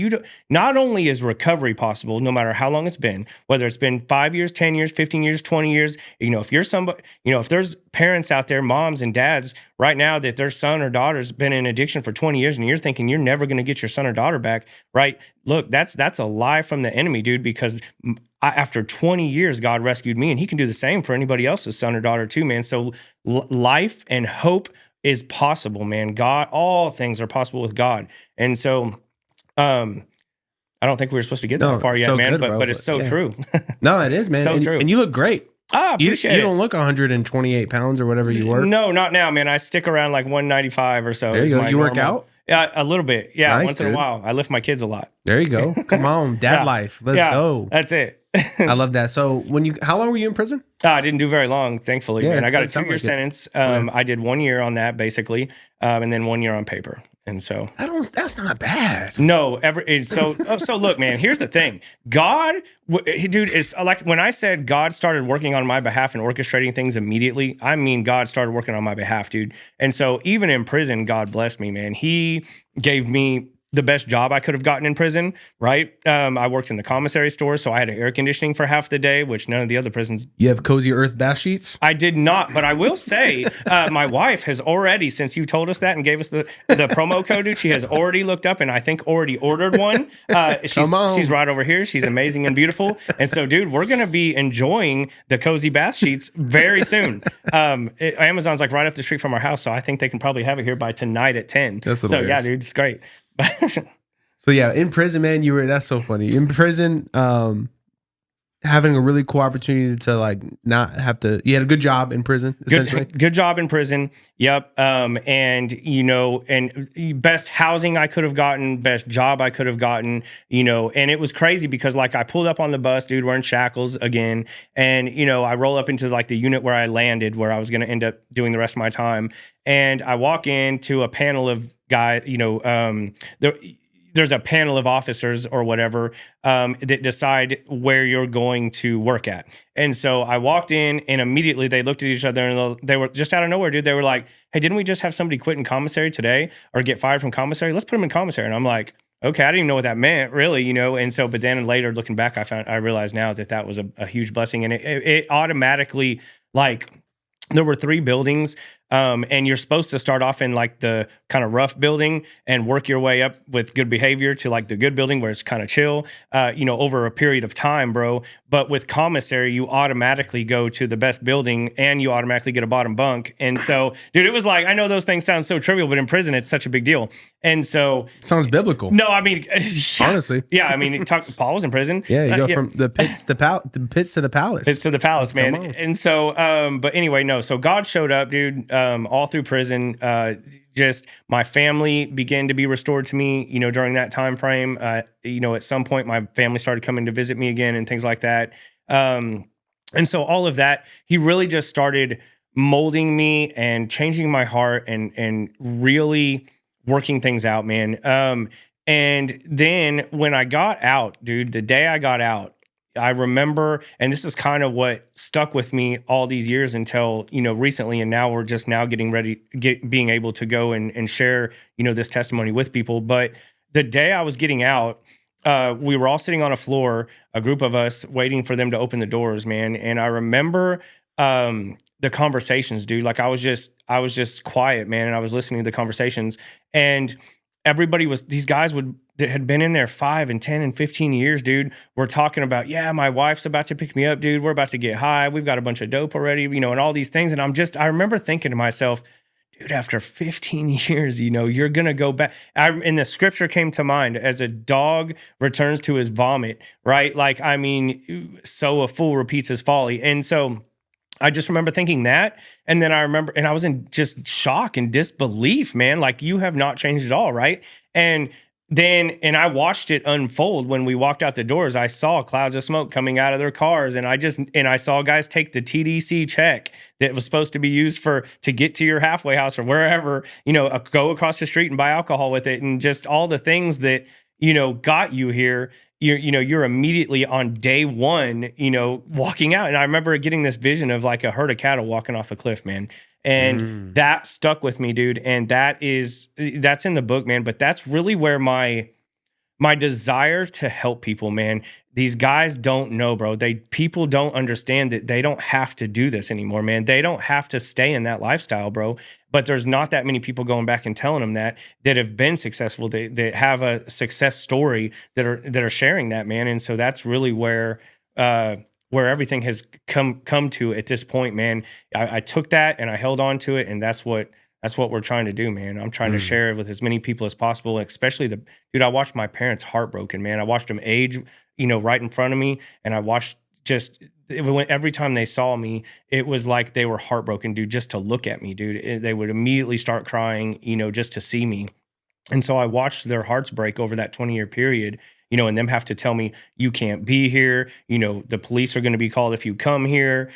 not only is recovery possible, no matter how long it's been, whether it's been 5 years, 10 years, 15 years, 20 years, if you're somebody, if there's parents out there, moms and dads right now, that their son or daughter's been in addiction for 20 years and you're thinking you're never going to get your son or daughter back, right? Look, that's a lie from the enemy, dude, because after 20 years, God rescued me, and he can do the same for anybody else's son or daughter too, man. So life and hope is possible, man. God, all things are possible with God. And so, I don't think we were supposed to get that far yet, so man, good, but it's so true. No, it is, man. So true. And you look great. Appreciate it. You don't look 128 pounds or whatever you were. No, not now, man. I stick around like 195 or so. There you go. You work out? Yeah, a little bit. Yeah, nice, once in a while. I lift my kids a lot. There you go. Come on, dad life. Let's go. That's it. I love that. So how long were you in prison? I didn't do very long, thankfully. Man. I got a 2-year sentence. I did 1 year on that, basically, and then 1 year on paper. And so that's not bad. No, so look, man, here's the thing. God, dude, is like, when I said God started working on my behalf and orchestrating things immediately, I mean, God started working on my behalf, dude. And so even in prison, God blessed me, man. He gave me the best job I could have gotten in prison, right? I worked in the commissary store, so I had air conditioning for half the day, which none of the other prisons. You have Cozy Earth bath sheets? I did not, but I will say my wife has already, since you told us that and gave us the promo code, dude, she has already looked up and I think already ordered one. She's right over here. She's amazing and beautiful. And so, dude, we're going to be enjoying the Cozy bath sheets very soon. Amazon's like right up the street from our house, so I think they can probably have it here by tonight at 10. So yeah, dude, it's great. So yeah, in prison, man, that's so funny. In prison, having a really cool opportunity to like not have to, you had a good job in prison, essentially. Good job in prison. Yep. And best housing I could have gotten, best job I could have gotten, and it was crazy because like I pulled up on the bus, dude, wearing shackles again. And, I roll up into like the unit where I landed, where I was going to end up doing the rest of my time. And I walk into a panel of guys, there's a panel of officers or whatever that decide where you're going to work at. And so I walked in and immediately they looked at each other and they were just out of nowhere, dude. They were like, hey, didn't we just have somebody quit in commissary today or get fired from commissary? Let's put them in commissary. And I'm like, okay, I didn't even know what that meant really, And so, but then later looking back, I realized now that was a huge blessing. And it automatically, like, there were 3 buildings, and you're supposed to start off in like the kind of rough building and work your way up with good behavior to like the good building where it's kind of chill, over a period of time, bro. But with commissary, you automatically go to the best building and you automatically get a bottom bunk. And so, dude, it was like, I know those things sound so trivial, but in prison, it's such a big deal. And so, sounds biblical. No, I mean, honestly, yeah, I mean, Paul was in prison. Yeah, you go from the pits to the palace. Pits to the palace, man. And so, but anyway, no. So God showed up, dude. all through prison. Just my family began to be restored to me, during that time frame. At some point my family started coming to visit me again and things like that. And so all of that, he really just started molding me and changing my heart and really working things out, man. And then when I got out, dude, the day I got out, I remember, and this is kind of what stuck with me all these years until, recently. And now we're just now getting ready, being able to go and share, this testimony with people. But the day I was getting out, we were all sitting on a floor, a group of us waiting for them to open the doors, man. And I remember, the conversations, dude. Like I was just quiet, man. And I was listening to the conversations, and these guys that had been in there 5 and 10 and 15 years, dude. We're talking about, yeah, my wife's about to pick me up, dude. We're about to get high. We've got a bunch of dope already, and all these things. And I remember thinking to myself, dude, after 15 years, you're going to go back. And the scripture came to mind, as a dog returns to his vomit, right? Like, so a fool repeats his folly. And so I just remember thinking that. And then I was in just shock and disbelief, man. Like, you have not changed at all, right? And I watched it unfold. When we walked out the doors, I saw clouds of smoke coming out of their cars. And I saw guys take the TDC check that was supposed to be used to get to your halfway house or wherever, go across the street and buy alcohol with it. And just all the things that, got you here. You're immediately on day one, walking out. And I remember getting this vision of like a herd of cattle walking off a cliff, man. And that stuck with me, dude. And that's in the book, man. But that's really where my desire to help people, man. These guys don't know, bro. People don't understand that they don't have to do this anymore, man. They don't have to stay in that lifestyle, bro. But there's not that many people going back and telling them that have been successful, that have a success story, that are sharing that, man. And so that's really where everything has come to at this point, man. I took that and I held on to it, and that's what we're trying to do, man. I'm trying to share it with as many people as possible, especially dude, I watched my parents heartbroken, man. I watched them age, right in front of me. And I watched every time they saw me, it was like they were heartbroken, dude, just to look at me, dude. They would immediately start crying, just to see me. And so I watched their hearts break over that 20-year period, and them have to tell me, you can't be here. The police are going to be called if you come here,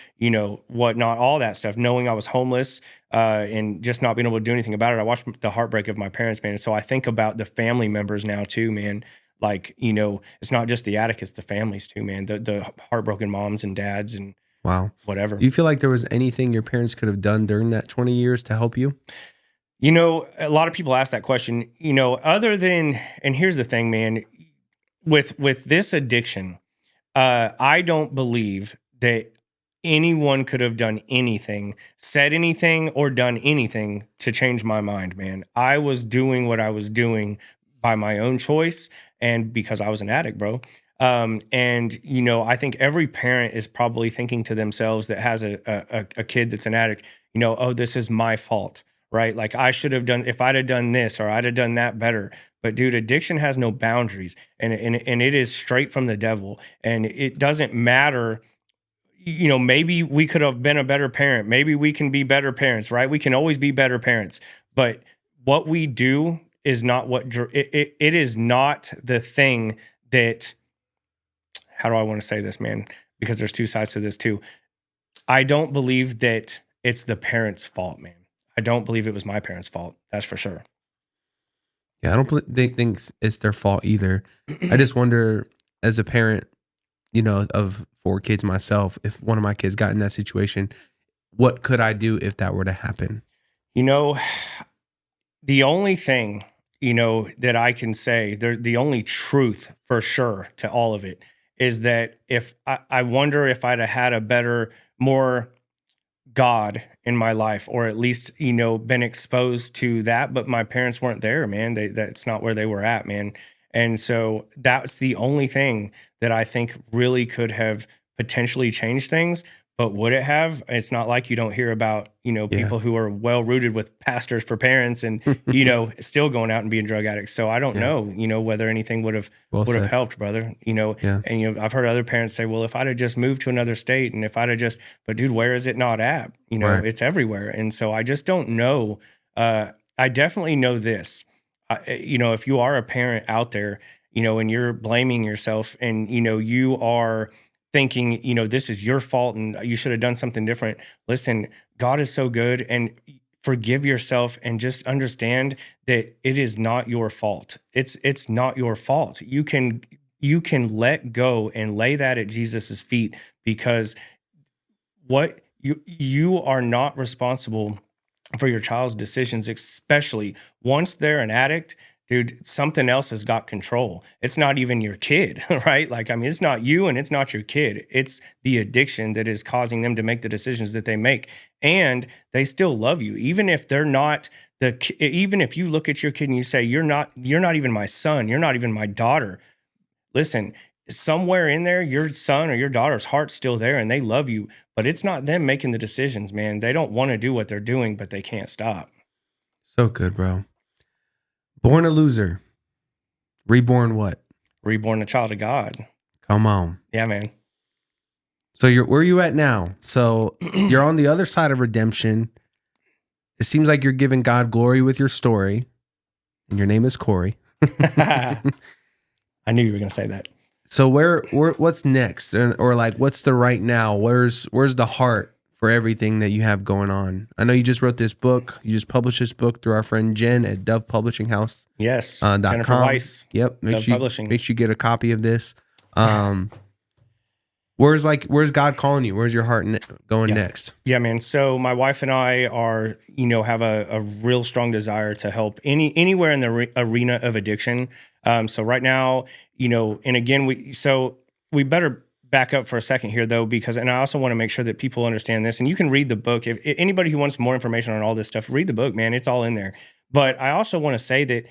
whatnot, all that stuff, knowing I was homeless and just not being able to do anything about it. I watched the heartbreak of my parents, man. And so I think about the family members now too, man. Like, it's not just the addict, it's the families too, man. The heartbroken moms and dads and wow, whatever. Do you feel like there was anything your parents could have done during that 20 years to help you? A lot of people ask that question, other than, and here's the thing, man, with this addiction, I don't believe that anyone could have done anything, said anything, or done anything to change my mind, man. I was doing what I was doing by my own choice and because I was an addict, bro. And I think every parent is probably thinking to themselves that has a kid that's an addict, oh, this is my fault, right? Like, I should have done, if I'd have done this or I'd have done that better. But dude, addiction has no boundaries, and it is straight from the devil. And it doesn't matter, maybe we could have been a better parent. Maybe we can be better parents, right? We can always be better parents. But what we do is not it is not the thing that, how do I want to say this, man? Because there's two sides to this too. I don't believe that it's the parents' fault, man. I don't believe it was my parents' fault. That's for sure. Yeah, I don't think it's their fault either. I just wonder, as a parent, of 4 kids myself, if one of my kids got in that situation, what could I do if that were to happen? The only thing, that I can say, the only truth for sure to all of it is that if I wonder if I'd have had a better, more God in my life, or at least, been exposed to that, but my parents weren't there, man. That's not where they were at, man. And so that's the only thing that I think really could have potentially changed things. but would it have? It's not like you don't hear about, people who are well rooted with pastors for parents and, still going out and being drug addicts. So I don't know, whether anything would have helped, brother, and, I've heard other parents say, well, if I'd have just moved to another state and if I'd have but dude, where is it not at? It's everywhere. And so I just don't know. I definitely know this, if you are a parent out there, and you're blaming yourself and, you are thinking, this is your fault and you should have done something different. Listen, God is so good, and forgive yourself and just understand that it is not your fault. It's not your fault. You can let go and lay that at Jesus's feet, because what you are not responsible for your child's decisions, especially once they're an addict. Dude, something else has got control. It's not even your kid, right? It's not you and it's not your kid. It's the addiction that is causing them to make the decisions that they make. And they still love you. Even if they're not even if you look at your kid and you say, you're not even my son, you're not even my daughter. Listen, somewhere in there, your son or your daughter's heart's still there and they love you, but it's not them making the decisions, man. They don't want to do what they're doing, but they can't stop. So good, bro. Born a loser. Reborn what? Reborn a child of God. Come on. Yeah, man. So where are you at now? So you're on the other side of redemption. It seems like you're giving God glory with your story. And your name is Cory. I knew you were going to say that. So what's next? Or like, what's the right now? Where's the heart for everything that you have going on? I know you just wrote this book. You just published this book through our friend Jen at Dove Publishing House. Yes. Jennifer Weiss. Yep. Make sure you get a copy of this. Where's God calling you? Where's your heart going next? Yeah, man. So my wife and I are, have a real strong desire to help anywhere in the arena of addiction. So right now, and again, we better back up for a second here, though, and I also want to make sure that people understand this. And you can read the book. If anybody who wants more information on all this stuff, read the book, man. It's all in there. But I also want to say that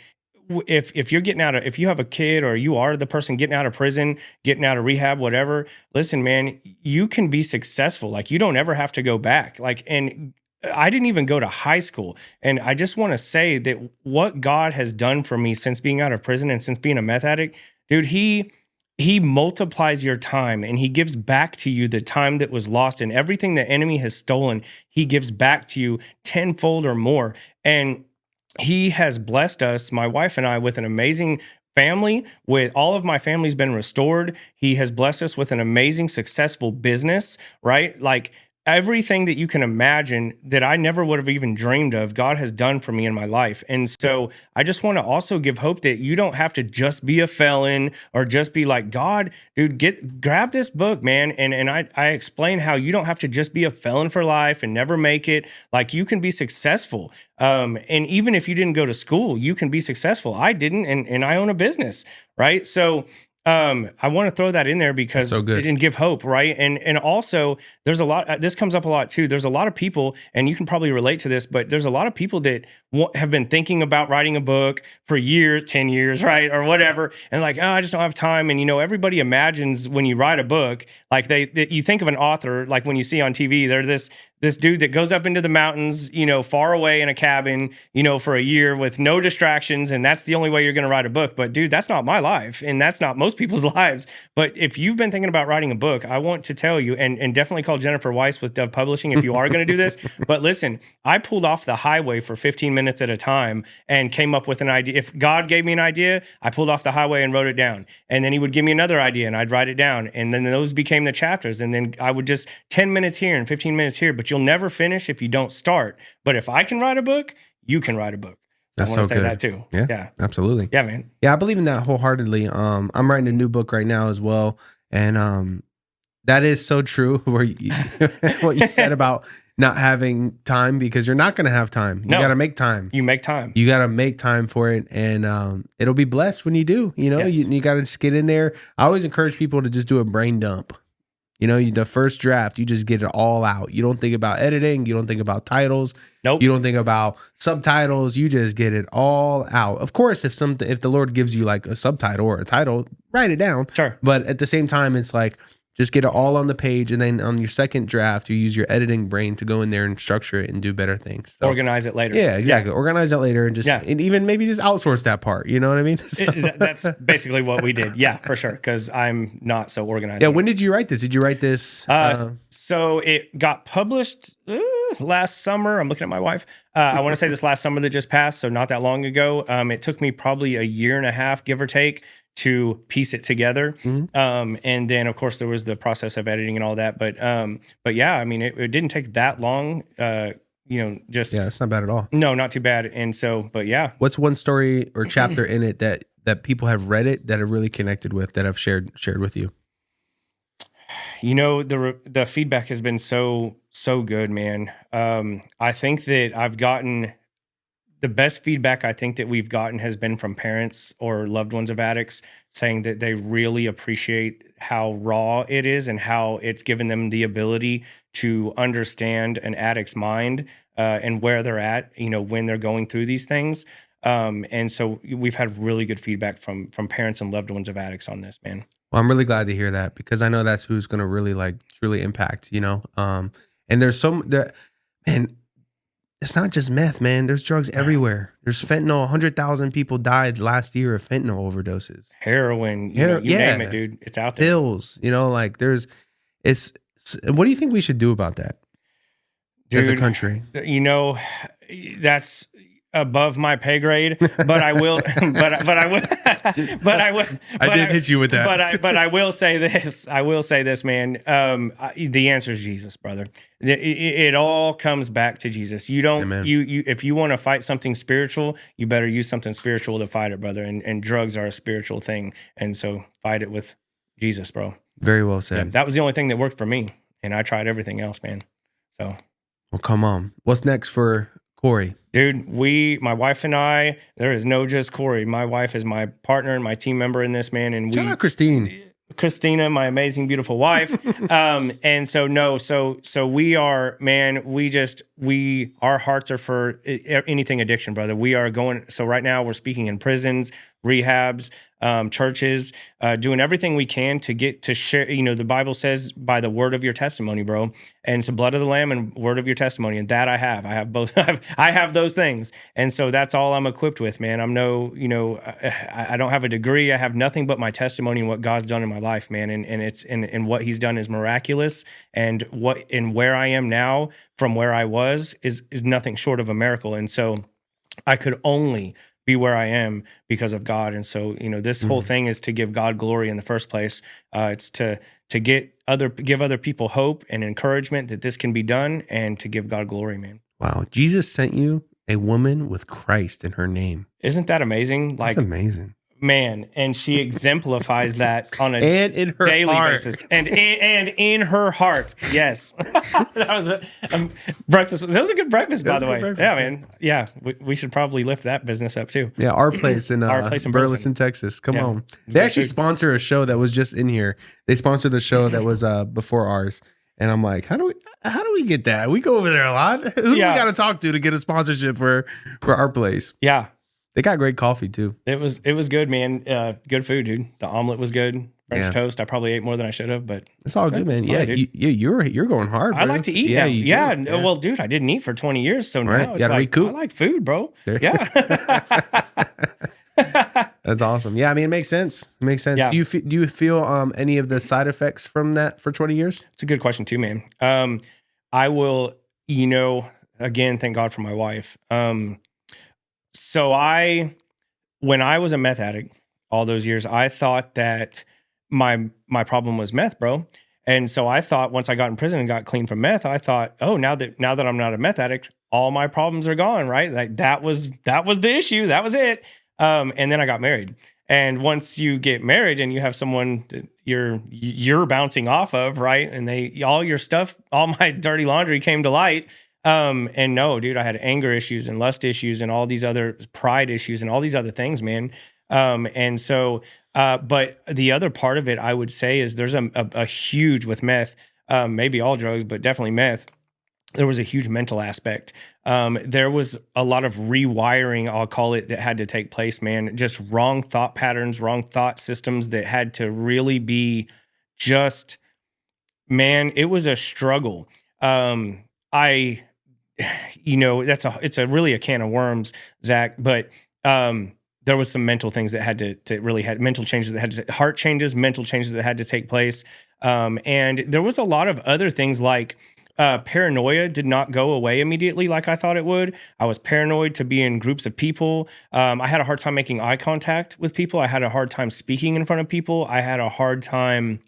if you're if you have a kid or you are the person getting out of prison, getting out of rehab, whatever, listen, man, you can be successful. Like, you don't ever have to go back. And I didn't even go to high school. And I just want to say that what God has done for me since being out of prison and since being a meth addict, dude, He multiplies your time, and He gives back to you the time that was lost, and everything the enemy has stolen, He gives back to you tenfold or more. And He has blessed us, my wife and I, with an amazing family. With all of my family's been restored. He has blessed us with an amazing, successful business, right? Like, everything that you can imagine that I never would have even dreamed of, God has done for me in my life. And so I just want to also give hope that you don't have to just be a felon or just be like, God, dude, grab this book, man. And I explain how you don't have to just be a felon for life and never make it. Like, you can be successful. And even if you didn't go to school, you can be successful. I didn't, and I own a business, right? So I want to throw that in there because it didn't give hope, right? And also, there's a lot, this comes up a lot too. There's a lot of people, and you can probably relate to this, but there's a lot of people that have been thinking about writing a book for years, 10 years, right? Or whatever. And like, oh, I just don't have time. And, everybody imagines when you write a book, like you think of an author, like when you see on TV, they're this dude that goes up into the mountains, far away in a cabin, for a year with no distractions. And that's the only way you're going to write a book. But dude, that's not my life. And that's not most people's lives. But if you've been thinking about writing a book, I want to tell you, and definitely call Jennifer Weiss with Dove Publishing if you are going to do this. But listen, I pulled off the highway for 15 minutes at a time and came up with an idea. If God gave me an idea, I pulled off the highway and wrote it down. And then He would give me another idea and I'd write it down. And then those became the chapters. And then I would just 10 minutes here and 15 minutes here. But you'll never finish if you don't start. But if I can write a book, you can write a book. That's I want so to say good. that too. Yeah, absolutely. Yeah, man. Yeah, I believe in that wholeheartedly. I'm writing a new book right now as well. And that is so true where what you said about not having time, because you're not going to have time. You got to make time. You make time. You got to make time for it. And it'll be blessed when you do. Yes. You got to just get in there. I always encourage people to just do a brain dump. The first draft, you just get it all out. You don't think about editing. You don't think about titles. Nope. You don't think about subtitles. You just get it all out. Of course, if the Lord gives you like a subtitle or a title, write it down. Sure. But at the same time, it's like, Just get it all on the page, and then on your second draft, you use your editing brain to go in there and structure it and do better things. So, Organize it later. Yeah, exactly. Yeah. Organize it later, and just and even maybe just outsource that part. You know what I mean? So. That's basically what we did. Yeah, for sure. Because I'm not so organized. Yeah. When did you write this? Did you write this? So it got published last summer. I'm looking at my wife. I want to say this last summer that just passed, so not that long ago. It took me probably a year and a half, give or take, to piece it together. And then of course there was the process of editing and all that. But yeah, I mean, it didn't take that long. It's not bad at all. No, not too bad. And so, but yeah. What's one story or chapter in it that people have read it, that have really connected with, that I've shared with you? The feedback has been so good, man. I think that I've gotten the best feedback I think that we've gotten has been from parents or loved ones of addicts, saying that they really appreciate how raw it is and how it's given them the ability to understand an addict's mind and where they're at, when they're going through these things. And so we've had really good feedback from parents and loved ones of addicts on this, man. Well, I'm really glad to hear that, because I know that's who's going to really truly impact, and there's man, it's not just meth, man. There's drugs everywhere. There's fentanyl. 100,000 people died last year of fentanyl overdoses. Heroin, you name it, dude. It's out there. Pills, what do you think we should do about that, dude, as a country? That's above my pay grade, but I will, I did hit you with that. But I will say this, man. The answer is Jesus, brother. It all comes back to Jesus. You don't, Amen. If you want to fight something spiritual, you better use something spiritual to fight it, brother. And drugs are a spiritual thing. And so fight it with Jesus, bro. Very well said. Yeah, that was the only thing that worked for me. And I tried everything else, man. So. Well, come on. What's next for Cory? Dude, my wife and I, there is no just Cory. My wife is my partner and my team member in this, man. And shout out Christina, my amazing, beautiful wife. And so we are, man, our hearts are for anything addiction, brother. We are going, so right now we're speaking in prisons, rehabs, churches, doing everything we can to get to share. The Bible says by the word of your testimony, bro, and it's the blood of the lamb and word of your testimony. And that I have both. I have those things. And so that's all I'm equipped with, man. I'm I don't have a degree. I have nothing but my testimony and what God's done in my life, man. And what he's done is miraculous. And where I am now from where I was is nothing short of a miracle. And so I could only be where I am because of God. And so, this whole thing is to give God glory in the first place. It's to give other people hope and encouragement that this can be done, and to give God glory, man. Wow. Jesus sent you a woman with Christ in her name. Isn't that amazing? That's amazing. Man, and she exemplifies that on a and in her daily heart. basis, and in her heart. Yes, that was a breakfast. That was a good breakfast, by the way. Yeah, man. Yeah, we should probably lift that business up too. Yeah, our place in Burleson, Texas. Come on, they actually sponsor a show that was just in here. They sponsored the show that was before ours, and I'm like, how do we get that? We go over there a lot. Who do we got to talk to get a sponsorship for our place? Yeah. They got great coffee too. It was good, man. Good food, dude. The omelet was good. French toast. I probably ate more than I should have, but it's all good, man. Yeah, you're going hard. Bro. I like to eat. Yeah. Well, dude, I didn't eat for 20 years, so now it's like recoup. I like food, bro. Yeah. That's awesome. Yeah, I mean, it makes sense. Yeah. Do you feel any of the side effects from that for 20 years? It's a good question too, man. I will. Again, thank God for my wife. So when I was a meth addict all those years, I thought that my problem was meth, bro. And so I thought once I got in prison and got clean from meth, I thought, oh, now that I'm not a meth addict, all my problems are gone, right? Like that was the issue. That was it. And then I got married. And once you get married and you have someone that you're bouncing off of, right? And all your stuff, all my dirty laundry came to light. And no, dude, I had anger issues and lust issues and all these other pride issues and all these other things, man. And so, but the other part of it, I would say, is there's a huge with meth, maybe all drugs, but definitely meth. There was a huge mental aspect. There was a lot of rewiring, I'll call it, that had to take place, man. Just wrong thought patterns, wrong thought systems that had to really be just Man, it was a struggle. I, it's a really a can of worms, Zach, but, there was some mental things that had to really had mental changes that had to heart changes, mental changes that had to take place. And there was a lot of other things like, paranoia did not go away immediately like I thought it would. I was paranoid to be in groups of people. I had a hard time making eye contact with people. I had a hard time speaking in front of people. I had a hard time,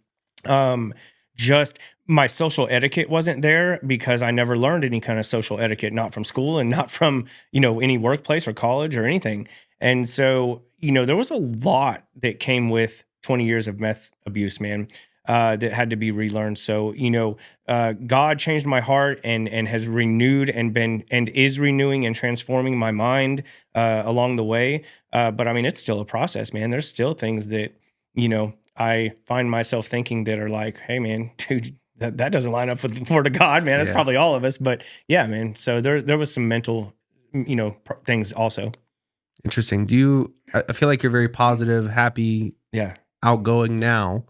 just my social etiquette wasn't there because I never learned any kind of social etiquette, not from school and not from, any workplace or college or anything. And so, there was a lot that came with 20 years of meth abuse, man, that had to be relearned. So, God changed my heart and has renewed and is renewing and transforming my mind along the way. But I mean, it's still a process, man. There's still things that, I find myself thinking that are like, hey, man, dude, that doesn't line up with the word of God, man. That's probably all of us. But yeah, man. So there was some mental, things also. Interesting. I feel like you're very positive, happy, Yeah. outgoing now,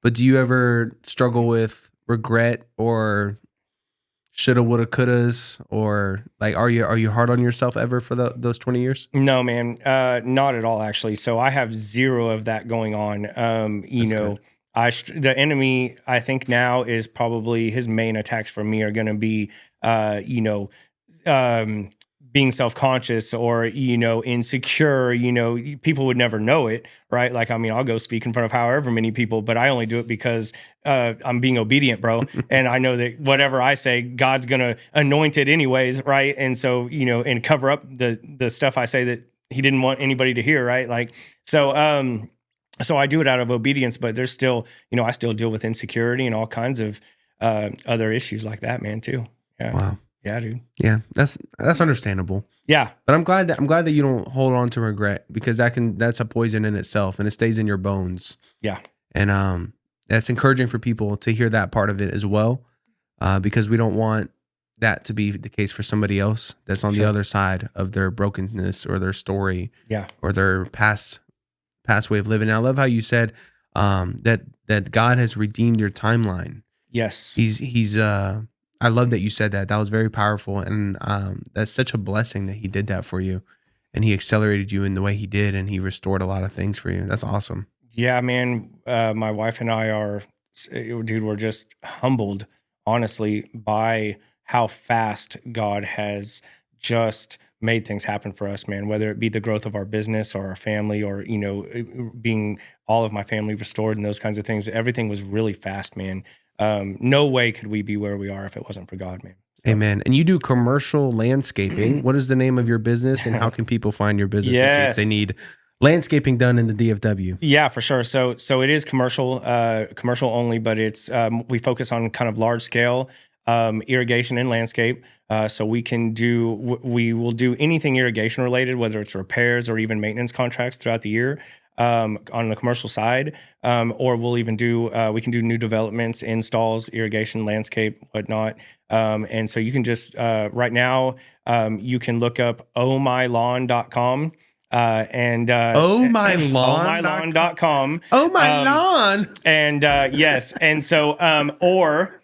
but do you ever struggle with regret or shoulda, woulda, couldas, or like, are you hard on yourself ever for those 20 years? No, man, not at all, actually. So I have zero of that going on. Good. The enemy, I think now is probably his main attacks for me are going to be, being self-conscious or, insecure, people would never know it, right? Like, I mean, I'll go speak in front of however many people, but I only do it because I'm being obedient, bro. And I know that whatever I say, God's going to anoint it anyways, right? And so, and cover up the stuff I say that he didn't want anybody to hear, right? Like, so I do it out of obedience, but there's still, I still deal with insecurity and all kinds of other issues like that, man, too. Yeah. Wow. Yeah, dude. Yeah, that's understandable. Yeah. But I'm glad that you don't hold on to regret because that's a poison in itself and it stays in your bones. Yeah. And that's encouraging for people to hear that part of it as well. Because we don't want that to be the case for somebody else that's on the other side of their brokenness or their story. Yeah. Or their past way of living. And I love how you said that God has redeemed your timeline. Yes. He's I love that you said that. That was very powerful. And that's such a blessing that he did that for you. And he accelerated you in the way he did. And he restored a lot of things for you. That's awesome. Yeah, man. My wife and I we're just humbled, honestly, by how fast God has just made things happen for us, man, whether it be the growth of our business or our family or, being all of my family restored and those kinds of things. Everything was really fast, man. No way could we be where we are if it wasn't for God, man. So. Amen. And you do commercial landscaping. What is the name of your business and how can people find your business in case they need landscaping done in the DFW? Yeah, for sure. So it is commercial only, but it's, we focus on kind of large scale, irrigation and landscape. So we will do anything irrigation related, whether it's repairs or even maintenance contracts throughout the year. On the commercial side, or we can do new developments, installs, irrigation, landscape, whatnot. And so you can just, right now, you can look up ohmylawn.com. ohmylawn.com. Oh my lawn. And yes. And so, or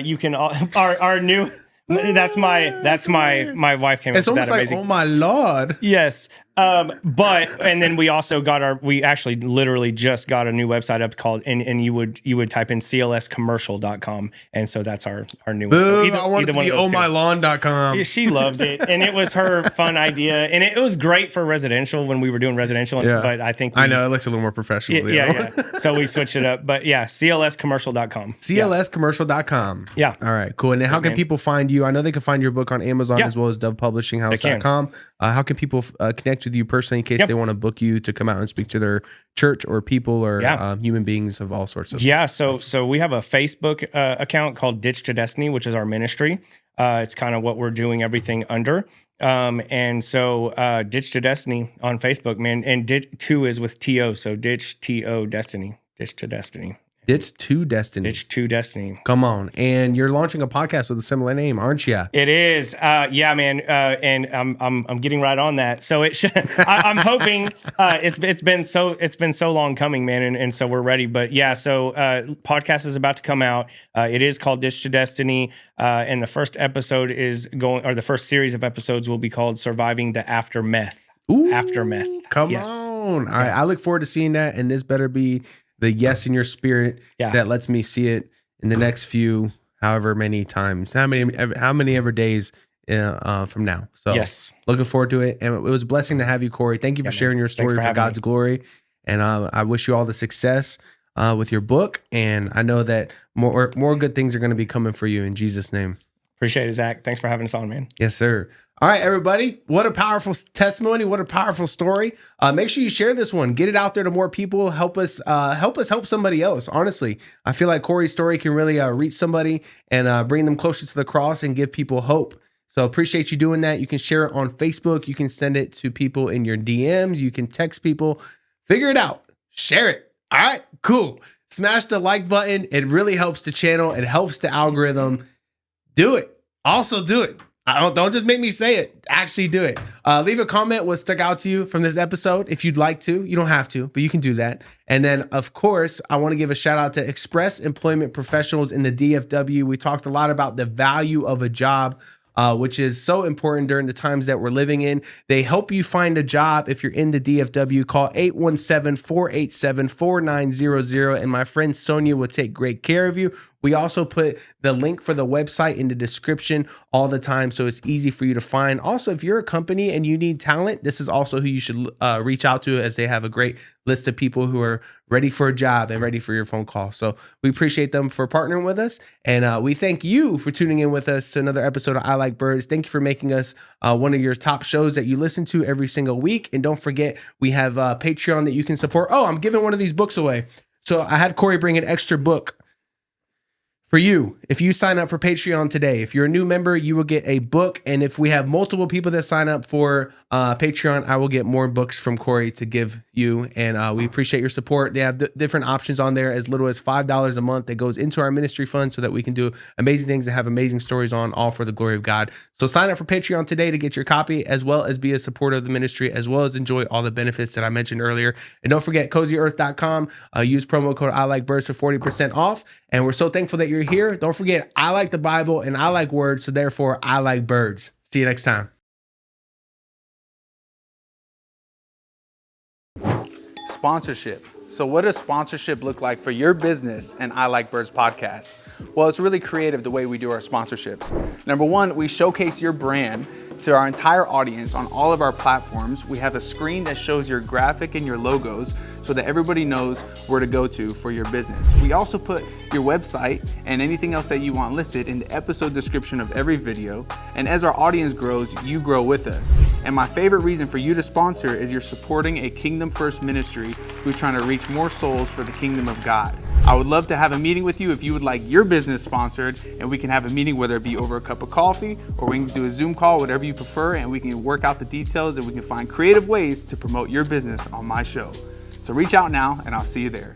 you can, our new, that's my wife came up with that. It's almost like, oh my Lord. Yes. And then we also we actually literally just got a new website up called, and you would type in clscommercial.com. And so that's our new one. So I want it to be ohmylawn.com. She loved it. And it was her fun idea. And it was great for residential when we were doing residential. Yeah. But I think I know it looks a little more professional. Yeah. So we switched it up. But yeah, clscommercial.com. clscommercial.com. Yeah. All right, cool. And then how can people find you? I know they can find your book on Amazon as well as dovepublishinghouse.com. How can people connect with you personally in case they want to book you to come out and speak to their church or people or human beings of all sorts of so we have a Facebook account called Ditch to Destiny, which is our ministry. It's kind of what we're doing everything under. And so Ditch to Destiny on Facebook, man. And Ditch 2 is with TO, so Ditch TO Destiny. Ditch to Destiny. Ditch to Destiny. Ditch to Destiny. Come on. And you're launching a podcast with a similar name, aren't you? It is. Yeah, man. And I'm getting right on that. So it should, I'm hoping it's been so long coming, man. And so we're ready. But yeah, so podcast is about to come out. It is called Ditch to Destiny. And the first episode is going, or the first series of episodes will be called Surviving the Aftermath. Ooh, Aftermath. Come Yes. on. All right. I look forward to seeing that. And this better be the yes in your spirit that lets me see it in the next few, however many times, how many ever days from now. So yes, looking forward to it. And it was a blessing to have you, Cory. Thank you for sharing your story for God's glory. And I wish you all the success with your book. And I know that more good things are going to be coming for you in Jesus' name. Appreciate it, Zach. Thanks for having us on, man. Yes, sir. All right, everybody. What a powerful testimony. What a powerful story. Make sure you share this one. Get it out there to more people. Help us help somebody else. Honestly, I feel like Cory's story can really reach somebody and bring them closer to the cross and give people hope. So appreciate you doing that. You can share it on Facebook. You can send it to people in your DMs. You can text people. Figure it out. Share it. All right, cool. Smash the like button. It really helps the channel. It helps the algorithm. Do it. Also do it. Don't just make me say it. Actually do it. Leave a comment what stuck out to you from this episode if you'd like to. You don't have to, but you can do that. And then, of course, I want to give a shout out to Express Employment Professionals in the DFW. We talked a lot about the value of a job, which is so important during the times that we're living in. They help you find a job if you're in the DFW. Call 817-487-4900, and my friend Sonia will take great care of you. We also put the link for the website in the description all the time, so it's easy for you to find. Also, if you're a company and you need talent, this is also who you should reach out to, as they have a great list of people who are ready for a job and ready for your phone call. So we appreciate them for partnering with us, and we thank you for tuning in with us to another episode of I Like Birds. Thank you for making us one of your top shows that you listen to every single week. And don't forget, we have Patreon that you can support. Oh, I'm giving one of these books away. So I had Cory bring an extra book for you. If you sign up for Patreon today, if you're a new member, you will get a book. And if we have multiple people that sign up for Patreon, I will get more books from Cory to give you. And we appreciate your support. They have different options on there, as little as $5 a month that goes into our ministry fund so that we can do amazing things and have amazing stories on, all for the glory of God. So sign up for Patreon today to get your copy, as well as be a supporter of the ministry, as well as enjoy all the benefits that I mentioned earlier. And don't forget, cozyearth.com. Use promo code I Like Birds for 40% off. And we're so thankful that you're here. Don't forget, I like the Bible and I like words, so therefore I like birds. See you next time. Sponsorship. So what does sponsorship look like for your business and I Like Birds podcast? Well, it's really creative the way we do our sponsorships. Number one, we showcase your brand to our entire audience on all of our platforms. We have a screen that shows your graphic and your logos so that everybody knows where to go to for your business. We also put your website and anything else that you want listed in the episode description of every video. And as our audience grows, you grow with us. And my favorite reason for you to sponsor is you're supporting a Kingdom First ministry who's trying to reach more souls for the kingdom of God. I would love to have a meeting with you if you would like your business sponsored, and we can have a meeting, whether it be over a cup of coffee or we can do a Zoom call, whatever you prefer, and we can work out the details and we can find creative ways to promote your business on my show. So reach out now and I'll see you there.